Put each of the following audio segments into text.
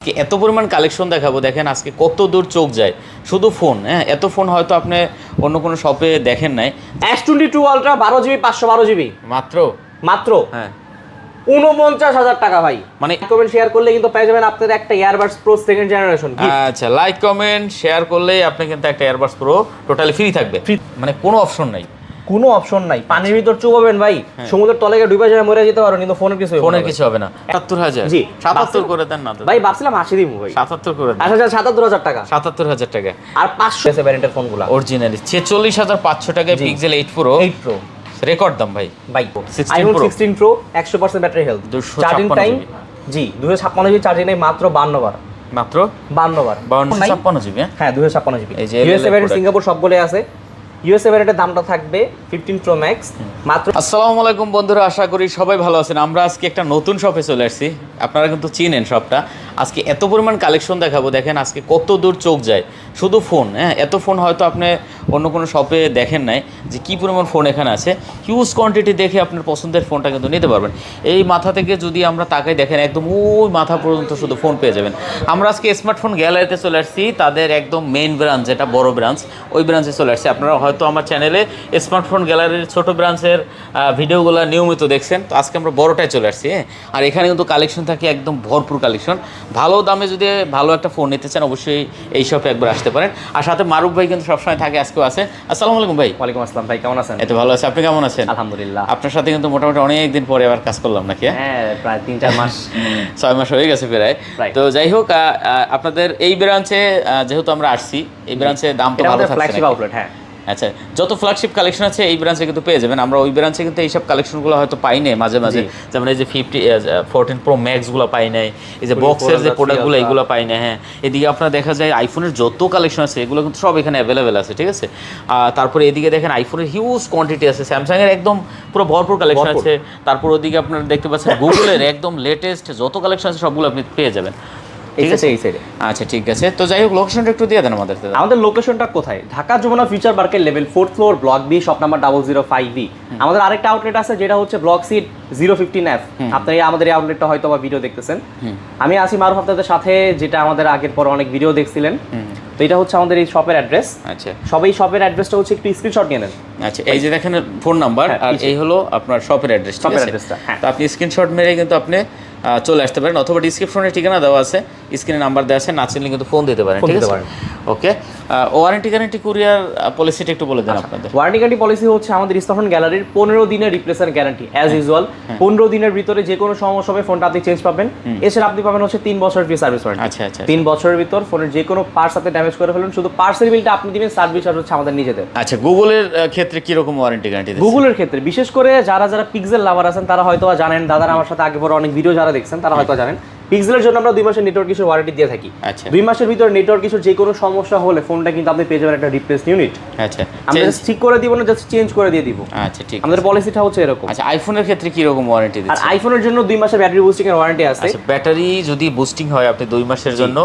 এত পরিমাণ কালেকশন দেখাবো, দেখেন আজকে কত দূর চোখ যায় শুধু ফোন। হ্যাঁ, এত ফোন হয়তো আপনি অন্য কোনো শপে দেখেন নাই। S22 আলট্রা 12GB 512GB মাত্র মাত্র হ্যাঁ 49,000 টাকা ভাই। মানে কমেন্ট শেয়ার করলে কিন্তু পেয়ে যাবেন আপনাদের একটা earbuds pro second generation gift. আচ্ছা, লাইক কমেন্ট শেয়ার করলেই আপনি কিন্তু একটা এয়ারবাডস প্রো টোটালি ফ্রি থাকবে, মানে কোনো অপশন নাই, কোনো অপশন নাই। পানির ভিতর চুবাবেন ভাই, সমুদ্রের তলে গিয়ে ডুবে যায় মরে যেতে পারো, কিন্তু ফোনের কিছু ফোনের কিছু হবে না। ৭৭,০০০ জি ৭৭ করে দেন না তো ভাই, ভাবছিলাম 80 দিমু ভাই। ৭৭ করে দেন। 77,000 টাকা ৭৭,০০০ টাকা আর 500 এসে ভ্যারিয়েন্টের ফোনগুলো অরিজিনালি ৪৬,৫০০ টাকায় পিক্সেল 8 প্রো। 8 প্রো রেকর্ড দাম ভাই। ভাই 16 iPhone Pro 16 pro 100% battery health, 256 charging time জি 256 জিবি চার্জিং টাইম মাত্র 52 বার। মাত্র 52 বার 5256 জিবি। হ্যাঁ 256 জিবি। এই যে ইউএসএ ভ্যারিয়েন্ট সিঙ্গাপুর সবগুলো আছে। ইউএসএ ভ্যারিয়েন্টের দামটা থাকবে 15 প্রো ম্যাক্স মাত্র। আসসালামু আলাইকুম বন্ধুরা, আশা করি সবাই ভালো আছেন। আমরা আজকে একটা নতুন শপে চলে আসছি, আপনারা কিন্তু চিনেন শপটা। আজকে এত পরিমাণ কালেকশন দেখাবো, দেখেন আজকে কত দূর চোখ যায় শুধু ফোন। হ্যাঁ, এত ফোন হয়তো আপনি অন্য কোনো শপে দেখেন নাই যে কী পরিমাণ ফোন এখানে আছে। হিউজ কোয়ান্টিটি দেখে আপনার পছন্দের ফোনটা কিন্তু নিতে পারবেন। এই মাথা থেকে যদি আমরা তাকাই দেখেন একদম ওই মাথা পর্যন্ত শুধু ফোন পেয়ে যাবেন। আমরা আজকে স্মার্টফোন গ্যালারিতে চলে আসছি, তাদের একদম মেইন ব্রাঞ্চ যেটা বড় ব্রাঞ্চ, ওই ব্রাঞ্চে চলে আসছি। আপনারা হয়তো আমার চ্যানেলে স্মার্টফোন গ্যালারির ছোট ব্রাঞ্চের ভিডিওগুলো নিয়মিত দেখছেন, তো আজকে আমরা বড়টায় চলে আসছি। হ্যাঁ, আর এখানে কিন্তু কালেকশন থাকে একদম ভরপুর কালেকশন। ভালো দামে যদি ভালো একটা ফোন নিতে চান অবশ্যই এই শপে একবার আসতে পারেন। আর সাথে মারুফ ভাই কিন্তু সবসময় থাকে, আজকেও আছে। আসসালামু আলাইকুম ভাই। ওয়ালাইকুম আসসালাম ভাই, কেমন আছেন? এত ভালো আছে, আপনি কেমন আছেন? আলহামদুলিল্লাহ। আপনার সাথে কিন্তু মোটামুটি অনেক দিন পরে আবার কাজ করলাম নাকি? হ্যাঁ প্রায় 3-4 মাস 6 মাস হয়ে গেছে প্রায়। Right. তো যাই হোক, আপনাদের এই ব্রাঞ্চে যেহেতু আমরা আসছি, এই ব্রাঞ্চে দাম তো এটা ভালো আমাদের থাকছে ফ্ল্যাগশিপ নাকি? আউটলেট। হ্যাঁ আচ্ছা, যত ফ্ল্যাগশিপ কালেকশন আছে এই ব্রাঞ্চে কিন্তু পেয়ে যাবেন। আমরা ওই ব্রাঞ্চে কিন্তু এইসব কালেকশনগুলো হয়তো পাই নাই মাঝে মাঝে, যেমন এই যে 14 প্রো ম্যাক্সগুলো পাই নাই, এই যে বক্সের যে প্রোডাক্টগুলো এইগুলো পাই না। হ্যাঁ, এদিকে আপনারা দেখা যায় আইফোনের যত কালেকশন আছে এগুলো কিন্তু সব এখানে অ্যাভেলেবেল আছে, ঠিক আছে। তারপরে এদিকে দেখেন আইফোনের হিউজ কোয়ান্টিটি আছে, স্যামসাংয়ের একদম পুরো ভরপুর কালেকশন আছে। তারপর ওদিকে আপনারা দেখতে পাচ্ছেন গুগলের একদম লেটেস্ট যত কালেকশন আছে সবগুলো আপনি পেয়ে যাবেন, ঠিক আছে। এই সাইডে আচ্ছা ঠিক আছে, তো যাই হোক লোকেশনটা একটু দিয়ে দেন আমাদের। আমাদের লোকেশনটা কোথায়? ঢাকা যমুনা ফিউচার পার্কের level 4th floor, block B, shop number 005B। আমাদের আরেকটা আউটলেট আছে যেটা হচ্ছে ব্লক সি 015F। আপনারা আমাদের এই আউটলেটটা হয়তো বা ভিডিও দেখতেছেন। আমি আসি মারুফ আপনাদের সাথে, যেটা আমাদের আগের পর অনেক ভিডিও দেখছিলেন। তো এটা হচ্ছে আমাদের এই শপের অ্যাড্রেস। আচ্ছা, সবাই শপের অ্যাড্রেসটা হচ্ছে একটু স্ক্রিনশট নিয়ে নেন। আচ্ছা, এই যে দেখেন ফোন নাম্বার আর এই হলো আপনার শপের অ্যাড্রেস, ঠিক আছে। তো আপনি স্ক্রিনশট মেরে কিন্তু আপনি চলে আসতে পারেন, অথবা ডিসক্রিপশনে ঠিকানা দেওয়া আছে, স্ক্রিনে নাম্বার দেওয়া আছে, না চিনলে কিন্তু ফোন দিতে পারেন, ঠিক আছে। ওকে, ওয়ারেন্টি গ্যারান্টি কুরিয়ার পলিসিটা একটু বলে দেন আপনাদের। ওয়ারেন্টি গ্যারান্টি পলিসি হচ্ছে আমাদের স্মার্টফোন গ্যালারির 15 দিনের রিপ্লেসমেন্ট গ্যারান্টি অ্যাজ ইউজুয়াল। 15 দিনের ভিতরে যে কোনো সমস্যা হবে ফোনটা আপনি চেঞ্জ পাবেন। এছাড়া আপনি পাবেন হচ্ছে 3 বছরের ফ্রি সার্ভিস ওয়ারেন্টি। আচ্ছা আচ্ছা, 3 বছরের ভিতর ফোনের যে কোনো পার্টস আপনি ড্যামেজ করে ফেলুন, শুধু পার্টসের বিলটা আপনি দিবেন, সার্ভিস চার্জ হচ্ছে আমাদের নিজেদের। আচ্ছা, গুগলের ক্ষেত্রে কি রকম ওয়ারেন্টি গ্যারান্টি দিচ্ছেন? গুগলের ক্ষেত্রে বিশেষ করে যারা পিক্সেল লাভার আছেন তারা হয়তো জানেন, দাদারা আমার সাথে আগে পরে অনেক ভিডিও যারা দেখছেন তারা হয়তো জানেন, পিক্সেলের জন্য আমরা 2 মাসের নেটওয়ার্ক ইস্যুর ওয়ারেন্টি দিয়ে থাকি। আচ্ছা, 2 মাসের ভিতর নেটওয়ার্ক ইস্যুর যে কোনো সমস্যা হলে ফোনটা কিন্তু আপনি পেয়ে যাবেন একটা রিপ্লেস ইউনিট। আচ্ছা, আমরা জাস্ট ঠিক করে দিব না, জাস্ট চেঞ্জ করে দিয়ে দিব। আচ্ছা ঠিক, আমাদের পলিসিটা হচ্ছে এরকম। আচ্ছা, আইফোনের ক্ষেত্রে কি রকম ওয়ারেন্টি আর দিচ্ছেন? আইফোনের জন্য 2 মাসের ব্যাটারি বুস্টিং এর ওয়ারেন্টি আছে। আচ্ছা, ব্যাটারি যদি বুস্টিং হয় আপনি 2 মাসের জন্য,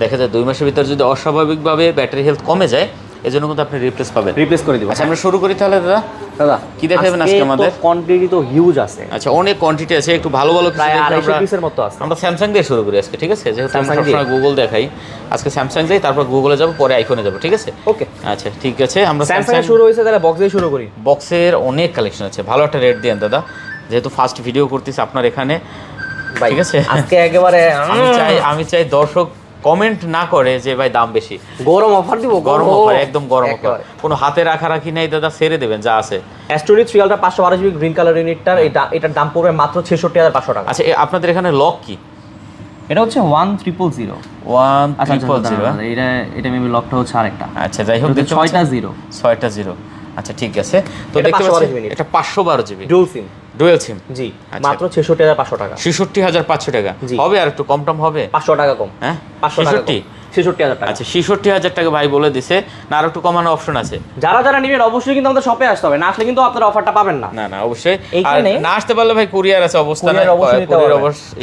দেখা যায় 2 মাসের ভিতর যদি অস্বাভাবিকভাবে ব্যাটারি হেলথ কমে যায়, এজন্য কিন্তু আপনি রিপ্লেস পাবেন, রিপ্লেস করে দিব। আচ্ছা, আমরা শুরু করি তাহলে দাদা। দাদা কি দেখাবেন আজকে আমাদের? কোয়ান্টিটি তো হিউজ আছে। আচ্ছা, অনেক কোয়ান্টিটি আছে, একটু ভালো ভালো কিছু প্রায় দেখে 250 পিসের মতো আছে। আমরা স্যামসাং দিয়ে শুরু করি আজকে, ঠিক আছে। যেহেতু আমরা Samsung সবসময় গুগল দেখাই, আজকে স্যামসাং যাই, তারপর গুগলে যাব, পরে আইফোনে যাব, ঠিক আছে। ওকে আচ্ছা ঠিক আছে, আমরা স্যামসাং এ শুরু হয়েছে, তাহলে বক্স দিয়ে শুরু করি। বক্সের অনেক কালেকশন আছে, ভালো একটা রেট দেন দাদা, যেহেতু ফার্স্ট ভিডিও করতেছি আপনার এখানে, ঠিক আছে। আজকে একেবারে আমি চাই দর্শক কমেন্ট না করে যে ভাই দাম বেশি। গরম অফার দিব, গরম অফার, একদম গরম অফার, কোনো হাতে রাখি নাই দাদা, ছেড়ে দেবেন যা আছে। S23 ultra 512 GB green colour ইউনিটটার এটার দাম পড়বে মাত্র 66,500 টাকা। আচ্ছা, আপনাদের এখানে লক কি? এটা হচ্ছে 1000 এটা মেবি লকটা হচ্ছে আরেকটা। আচ্ছা যাই হোক, 6টা 0 আচ্ছা ঠিক আছে। তো দেখতে পাচ্ছেন এটা 512 জিবি ডুয়াল সিম জি, মাত্র 66,500 টাকা। 66,500 টাকা হবে, আর একটু কম টম হবে, 500 টাকা কম। হ্যাঁ 66,000 টাকা। আচ্ছা 66,000 টাকা ভাই বলে দিছে না, আর একটু কমানোর অপশন আছে? যারা নেবেন অবশ্যই কিন্তু আমাদের শপে আসতে হবে, না আসলে কিন্তু আপনারা অফারটা পাবেন না। না অবশ্যই, আর না আসতে পারলে ভাই কুরিয়ার আছে, অবস্থা না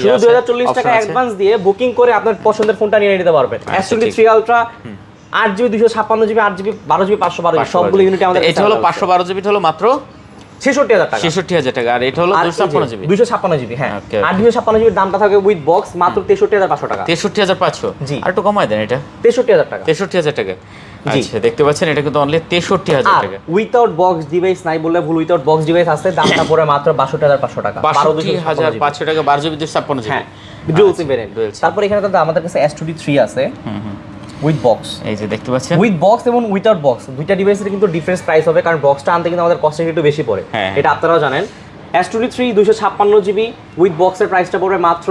শুধু 2040 টাকা অ্যাডভান্স দিয়ে বুকিং করে আপনার পছন্দের ফোনটা নিয়ে নিতে পারবেন। S23 ultra 8GB 256GB 8GB 12GB 512GB সবগুলো ইউনিট আমাদের। এটা হলো 512GB, হলো মাত্র 66000 টাকা। 66000 টাকা। আর এটা হলো 256 জিবি। 256 জিবি, হ্যাঁ। Okay, আর 256 জিবির দামটা থাকবে উইথ বক্স মাত্র 63500 টাকা। 63500। জি। আর একটু কমায় দেন এটা। 63000 টাকা। 63000 টাকা। জি। আচ্ছা, দেখতে পাচ্ছেন এটা কিন্তু অনলি 63000 টাকা। উইথাউট বক্স ডিভাইস নাই বললে ভুল, উইথাউট বক্স ডিভাইস আছে, দামটা পড়ে মাত্র 62500 টাকা। 62500 টাকা 12 জিবি 256 জিবি। হ্যাঁ, ডুয়াল সিম ভেরিয়েন্ট। তারপর এখানে তো আমাদের কাছে S23 আছে উইথ বক্স। এই যে দেখতে পাচ্ছেন উইথ বক্স এবং উইথাউট বক্স দুইটা ডিভাইসের কিন্তু ডিফারেন্স প্রাইস হবে, কারণ বক্সটা আনতে কিন্তু আমাদের কস্ট একটু বেশি পড়ে, হ্যাঁ। এটা আপনারাও জানেন। S23 256 জিবি উইথ বক্সের প্রাইসটা পড়বে মাত্র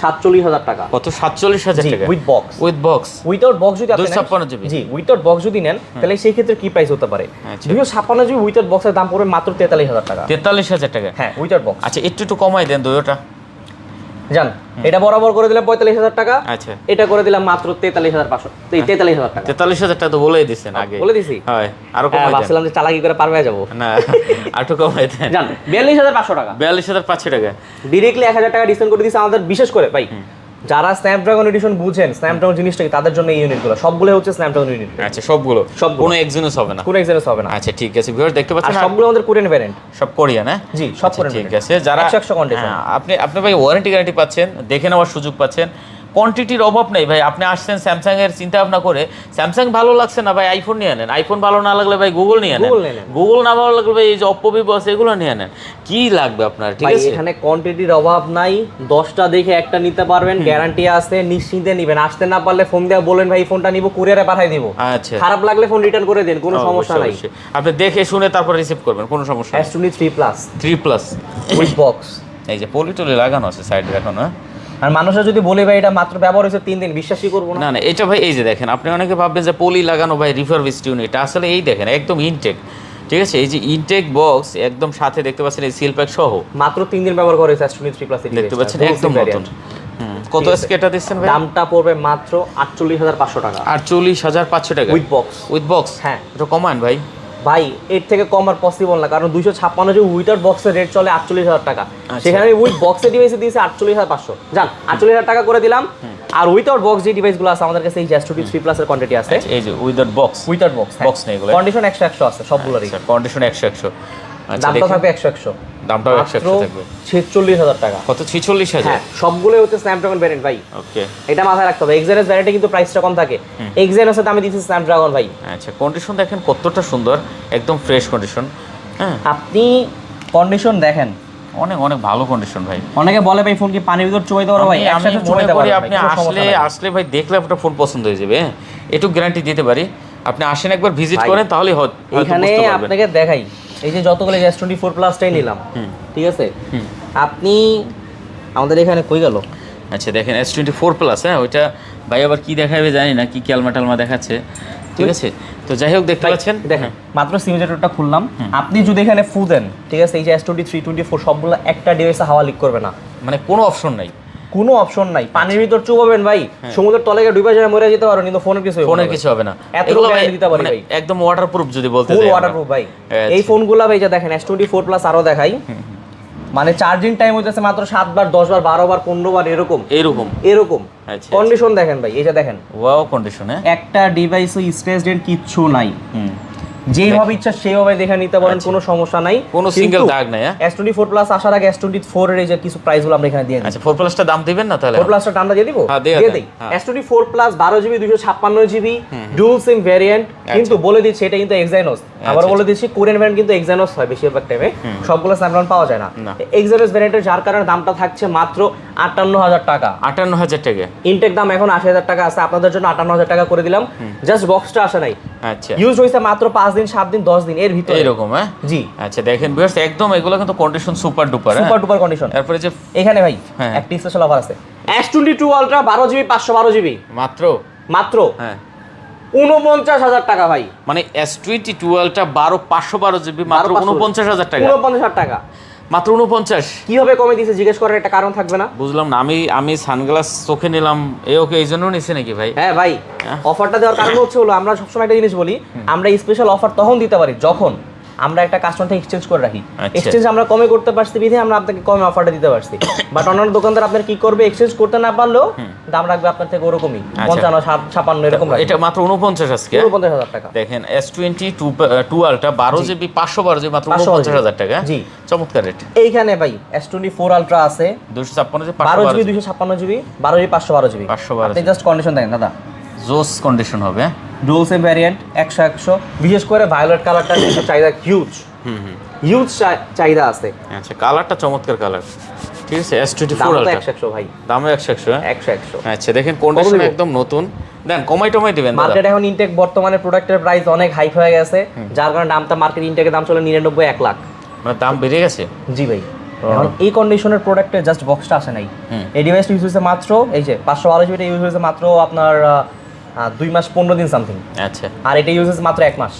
47000 টাকা। কত? 47000 টাকা with box. With box. Without box যদি আপনি 256 জিবি। জি, উইথাউট বক্স যদি নেন তাহলে সেই ক্ষেত্রে কি প্রাইস হতে পারে? আচ্ছা। 256 জিবি উইথাউট বক্সের দাম পড়বে মাত্র 43000 টাকা। 43000 টাকা। হ্যাঁ, উইথাউট বক্স। আচ্ছা, একটু কমাই দেন দুটোটা। জান, এটা বরাবর করে দিলাম 45000 টাকা। আচ্ছা, এটা করে দিলাম মাত্র 43500, 43000 টাকা। 43000 টাকা তো বলেই দিছেন আগে। বলে দিছি? হয়, আরো কমাই দেন। ভাবছিলাম যে চালাকি করে পার হয়ে যাবো। না, আর একটু কমাই দেন। জান, 42500 টাকা। 42500 টাকা। ডিরেক্টলি 1000 টাকা ডিসকাউন্ট করে দিয়েছে আমাদের, বিশেষ করে ভাই যারা স্ন্যাপড্রাগন এডিশন বুঝেন, স্ন্যাপড্রাগন জিনিসটা কি, তাদের জন্য এই ইউনিটগুলো সবগুলো হচ্ছে স্ন্যাপড্রাগন ইউনিট। আচ্ছা, সবগুলো সবগুলো। কোনো এক্সিনোস হবে না? কোনো এক্সিনোস হবে না। আচ্ছা, ঠিক আছে ভিউয়ার, দেখতে আর পাচ্ছেন সবগুলো আমাদের কোরিয়ান ভ্যারিয়েন্ট। সব কোরিয়ান, হ্যাঁ? জি, সব কোরিয়ান। ঠিক আছে, যারা 100 কন্ডিশন। হ্যাঁ, আপনি ভাই ওয়ারেন্টি গ্যারান্টি পাচ্ছেন, দেখে নেওয়ার সুযোগ পাচ্ছেন। কোয়ান্টিটির অভাব নেই ভাই। আপনি আসছেন স্যামসাং এর চিন্তা ভাবনা করে, স্যামসাং ভালো লাগছে না ভাই আইফোন নিয়ে নেন, আইফোন ভালো না লাগলে ভাই গুগল নিয়ে নেন, গুগল না ভালো লাগলে ভাই এই যে অপ্পো ভিভো আছে এগুলো নিয়ে নেন। কি লাগবে আপনার? ঠিক আছে, এখানে কোয়ান্টিটির অভাব নাই, 10টা দেখে একটা নিতে পারবেন, গ্যারান্টি আছে, নিশ্চিন্তে নিবেন। আসতে না পারলে ফোন দিয়ে বলেন ভাই ফোনটা নিব, কুরিয়ারে পাঠিয়ে দিব। আচ্ছা, খারাপ লাগলে ফোন রিটার্ন করে দেন, কোনো সমস্যা নাই। আপনি দেখে শুনে তারপর রিসিভ করবেন, কোনো সমস্যা নেই। S23 plus 3+ with box. এই যে পলিটলি লাগানো আছে সাইডে এখন। হ্যাঁ, আর মানুষরা যদি বলে ভাই এটা মাত্র ব্যবহার হয়েছে 3 দিন, বিশ্বাসই করবো না। না না, এটা ভাই এই যে দেখেন, আপনি অনেকে ভাববেন যে পলি লাগানো ভাই রিফারবিশড ইউনিট, আসলে এই দেখেন একদম ইনটেক। ঠিক আছে, এই যে ইনটেক বক্স একদম সাথে দেখতে পাচ্ছেন এই সিল প্যাক সহ, মাত্র 3 দিন ব্যবহার করে S23 প্লাস দেখতে পাচ্ছেন একদম নতুন। কত আজকে এটা দিচ্ছেন ভাই? দামটা পড়বে মাত্র 48500 টাকা। 48500 টাকা উইথ বক্স। With box. হ্যাঁ, এটা কমান ভাই। ভাই এর থেকে কম আর পসিবল না, কারণ 256 যে উইথাউট বক্সের রেট চলে 48000 টাকা, সেখানে আমি উইথ বক্সের ডিভাইসে দিয়েছি 48500। জান, 48000 টাকা করে দিলাম। আর উইথাউট বক্স যে ডিভাইসগুলো আছে আমাদের কাছে, এই S23 প্লাস এর কোয়ান্টিটি আছে। এই যে without box, without box, box নেই এগুলো, কন্ডিশন 100 আছে সবগুলোরই। কন্ডিশন 100। আচ্ছা, দামটা থাকবে 100। দামটাও 100 থাকবে। 46000 টাকা। কত? 46000। হ্যাঁ, সবগুলোই হচ্ছে স্ন্যাপড্রাগন ভ্যারিয়েন্ট ভাই। ওকে, এটা মাথায় রাখতে হবে। এক্সেনএস ভ্যারিয়েন্টে কিন্তু প্রাইসটা কম থাকে, এক্সেনএসে দামে দিচ্ছি স্ন্যাপড্রাগন ভাই। আচ্ছা, কন্ডিশন দেখেন কতটা সুন্দর, একদম ফ্রেশ কন্ডিশন। হ্যাঁ, আপনি কন্ডিশন দেখেন, অনেক অনেক ভালো কন্ডিশন ভাই। অনেকে বলে ভাই ফোন কি পানির ভিতর চুবাই দেওয়া ভাই, আমি মনে করি আপনি আসলে ভাই দেখলে আপনার ফোন পছন্দ হয়ে যাবে। হ্যাঁ, একটু গ্যারান্টি দিতে পারি, আপনি আসেন একবার ভিজিট করেন তাহলে এখানে আপনাকে দেখাই। এই যে যতগুলো S24 প্লাসটাই নিলাম, ঠিক আছে, আপনি আমাদের এখানে কই গেল? আচ্ছা, দেখেন S24 প্লাস। হ্যাঁ, ওইটা ভাই আবার কি দেখাবে জানি না, কি ক্যালমা টালমা দেখাচ্ছে। ঠিক আছে, তো যাই হোক দেখতে পাচ্ছেন, দেখেন মাত্র সিমুলেটরটা খুললাম। আপনি যদি এখানে ফু দেন, ঠিক আছে, এই যে S23 24 সবগুলো একটা ডিভাইসে হাওয়া লিক করবে না, মানে কোনো অপশন নাই, কোনো অপশন নাই। পানির ভিতর চুবাবেন ভাই, সমুদ্রের তলে গিয়ে ডুবে যায় মরে যেতে পারো, কিন্তু ফোনের কিছু হবে না। এগুলো গ্যারান্টি দিতে পারি ভাই, একদম ওয়াটারপ্রুফ যদি বলতে ফুল যাই, ওয়াটারপ্রুফ ভাই। এই ফোনগুলো ভাই যা দেখেন S24 প্লাস আরো দেখাই, মানে চার্জিং টাইম হইতেছে মাত্র 7 বার 10 বার 12 বার 15 বার এরকম আচ্ছা, কন্ডিশন দেখেন ভাই। এই যে দেখেন ওয়াও কন্ডিশন। হ্যাঁ, একটা ডিভাইসে স্ক্র্যাচ ডেন্ট কিচ্ছু নাই, যেভাবে ইচ্ছা সেভাবে দেখে নিতে পারেন, কোনো সমস্যা নাই, কোনো সিঙ্গেল দাগ নাই। S24 প্লাস আসার আগে S24 এর এই যে কিছু প্রাইসগুলো আমরা এখানে দিয়ে দিই। আচ্ছা, 4 প্লাসটা দাম দিবেন না তাহলে? 4 প্লাসটা দামটা দিয়ে দিব, হ্যাঁ, দিয়ে দেই। S24 plus 12 GB 256 GB dual SIM variant, কিন্তু বলে দিচ্ছি এটা কিন্তু এক্সাইনোস। আবার বলে দিচ্ছি কোরিয়ান ভ্যারিয়েন্ট কিন্তু এক্সাইনোস হয় বেশিরভাগ টাইমে, সবগুলো স্ন্যাপড্রাগন পাওয়া যায় না। এক্সাইনোস ভ্যারিয়েন্টের যার কারণে দামটা থাকছে মাত্র 58000 টাকা। 58000 টাকা। ইনটেক দাম এখন 80000 টাকা আছে, আপনাদের জন্য 58000 টাকা করে দিলাম। জাস্ট বক্সটা আসে নাই। আচ্ছা, ইউজ হইছে মাত্র 5 দিন 7 দিন 10 দিন এর ভিতরে এরকম। হ্যাঁ, জি। আচ্ছা, দেখেন ভিউয়ার্স একদম এগুলো কিন্তু কন্ডিশন সুপার ডুপার কন্ডিশন। তারপরে যে এখানে ভাই একটা স্পেশাল অফার আছে, S22 আলট্রা 12 জিবি 512 জিবি মাত্র হ্যাঁ 49000 টাকা ভাই। মানে S22 টা 512 জিবি মাত্র 49000 টাকা। 49000 টাকা মাত্র 49। কিভাবে কমে দিয়েছে জিজ্ঞেস করার একটা কারণ থাকবে না? বুঝলাম না, আমি সানগ্লাস চোখে নিলাম, ওকে এই জন্য নিছে নাকি ভাই? হ্যাঁ ভাই, অফারটা দেওয়ার কারণ হচ্ছে হলো আমরা সবসময় একটা জিনিস বলি, আমরা স্পেশাল অফার তখন দিতে পারি যখন আমরা একটা কাস্টমার থেকে এক্সচেঞ্জ করে রাখি। আচ্ছা। এক্সচেঞ্জ আমরা কমে করতে পারছি বিধে আমরা আপনাকে কমে অফারটা দিতে পারছি। বাট অন্যান্য দোকানদার আপনার কি করবে, এক্সচেঞ্জ করতে না পারলেও দাম রাখবে আপনার থেকে ওরকমই 55 56 এরকম রাখবে। এটা মাত্র 49 আজকে 49,000 টাকা। দেখেন S22 আলট্রা 12 জিবি 512 জিবি মাত্র 49,000 টাকা। জি চমৎকার রেট। এইখানে ভাই S24 আলট্রা আছে 256 GB 12 GB 256 GB 12 GB 512 GB. 512 আপনি জাস্ট কন্ডিশন দেখেন দাদা, জোস কন্ডিশন হবে। ডুয়াল সিম ভ্যারিয়েন্ট 100 বিশেষ করে ভায়োলেট কালারটা কিন্তু চাহিদা হিউজ হিউজ চাহিদা আছে। আচ্ছা কালারটা চমৎকার কালার, ঠিক আছে। S24 দাম তো আলট্রা 100 ভাই, দামও 100 হ্যাঁ 100 আচ্ছা দেখেন কন্ডিশন একদম নতুন। দেন কমাই দিবেন দাদা। মার্কেট এখন ইনটেক বর্তমানে প্রোডাক্টের প্রাইস অনেক হাই হয়ে গেছে, যার কারণে দামটা মার্কেট ইনটেকের দাম চলে 99 1 লাখ। মানে দাম বেড়ে গেছে। জি ভাই, এখন এই কন্ডিশনের প্রোডাক্টের জাস্ট বক্সটা আসে নাই। এই ডিভাইসটা ইউজ হয়েছে মাত্র এই যে 512 জিবিটা ইউজ হয়েছে মাত্র আপনার 2 মাস 15 দিন সামথিং। আচ্ছা আর এটা ইউজ হয়েছে মাত্র 1 মাস।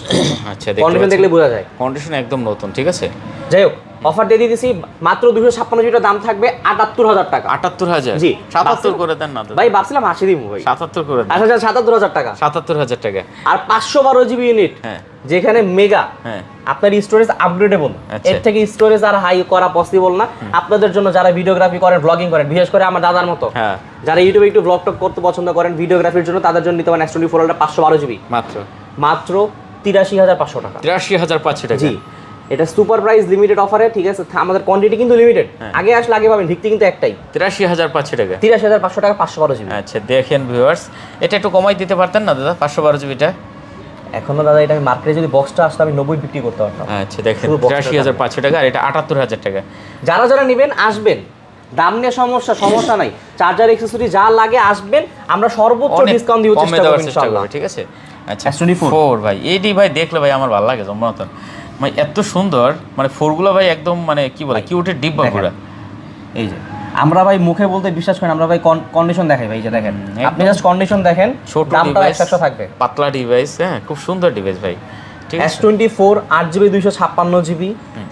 আচ্ছা কন্ডিশন দেখলে বোঝা যায় কন্ডিশন একদম নতুন, ঠিক আছে। যাই হোক অফার দিয়ে দিতেছি মাত্র 256 জিবিটা দাম থাকবে 78,000 টাকা। 78,000 জি 77 করে দেন না দাদা। ভাই ভাবছিলাম 80 দিব ভাই, 77 করে দেন। আচ্ছা 77,000 টাকা। 77,000 টাকা। আর 512 জিবি ইউনিট হ্যাঁ যেখানে মেগা, হ্যাঁ আপনার স্টোরেজ আপগ্রেডেবল, আচ্ছা। এর থেকে স্টোরেজ আর হাই করা পসিবল না। আপনাদের জন্য যারা ভিডিওগ্রাফি করেন, ব্লগিং করেন, বিশেষ করে আমার দাদার মতো হ্যাঁ যারা ইউটিউবে একটু ব্লগ টক করতে পছন্দ করেন ভিডিওগ্রাফির জন্য, তাদের জন্য নিতে পারেন S24 আলট্রা 512 জিবি মাত্র 83,500 টাকা। 83,500 টাকা। জি এটা সুপার প্রাইস লিমিটেড অফারে, ঠিক আছে। আমাদের কোয়ান্টিটি কিন্তু লিমিটেড, আগে আসলে আগে পাবেন, ভিত্তি কিন্তু একটাই 83,500 টাকা। 83,500 টাকা 512 জিবি। আচ্ছা দেখেন ভিউয়ার্স, এটা একটু কমাই দিতে পারতেন না দাদা 512 জিবিটা? এখনো দাদা এটা আমি মার্কেটে যদি বক্সটা আসতো আমি 90 বিক্রি করতে পারতাম। আচ্ছা দেখেন শুধু box টা 83,500 টাকা আর এটা 78,000 টাকা। যারা যারা নেবেন আসবেন, দাম নিয়ে সমস্যা নাই, চার্জার অ্যাকসেসরি যা লাগে আসবেন, আমরা সর্বোচ্চ অনেক ডিসকাউন্ট দিব, কমে চেষ্টা দেওয়ার করব চেষ্টা ইনশাআল্লাহ। করব, ঠিক আছে। আচ্ছা S24 ভাই এইটি ভাই দেখলে ভাই আমার ভালো লাগে জম্মতন, মানে এত সুন্দর, মানে ফোরগুলো ভাই একদম মানে কি বলে কিউটের ডিব্বা পুরা। এই যে আমরা ভাই মুখে বলতে বিশ্বাস করেন, আমরা ভাই কন্ডিশন দেখাই ভাই, যে দেখেন আপনি জাস্ট কন্ডিশন দেখেন, ছোট দামটা ডিভাইস 100 থাকবে, পাতলা ডিভাইস, হ্যাঁ খুব সুন্দর ডিভাইস ভাই, ঠিক আছে। S24 8GB 256GB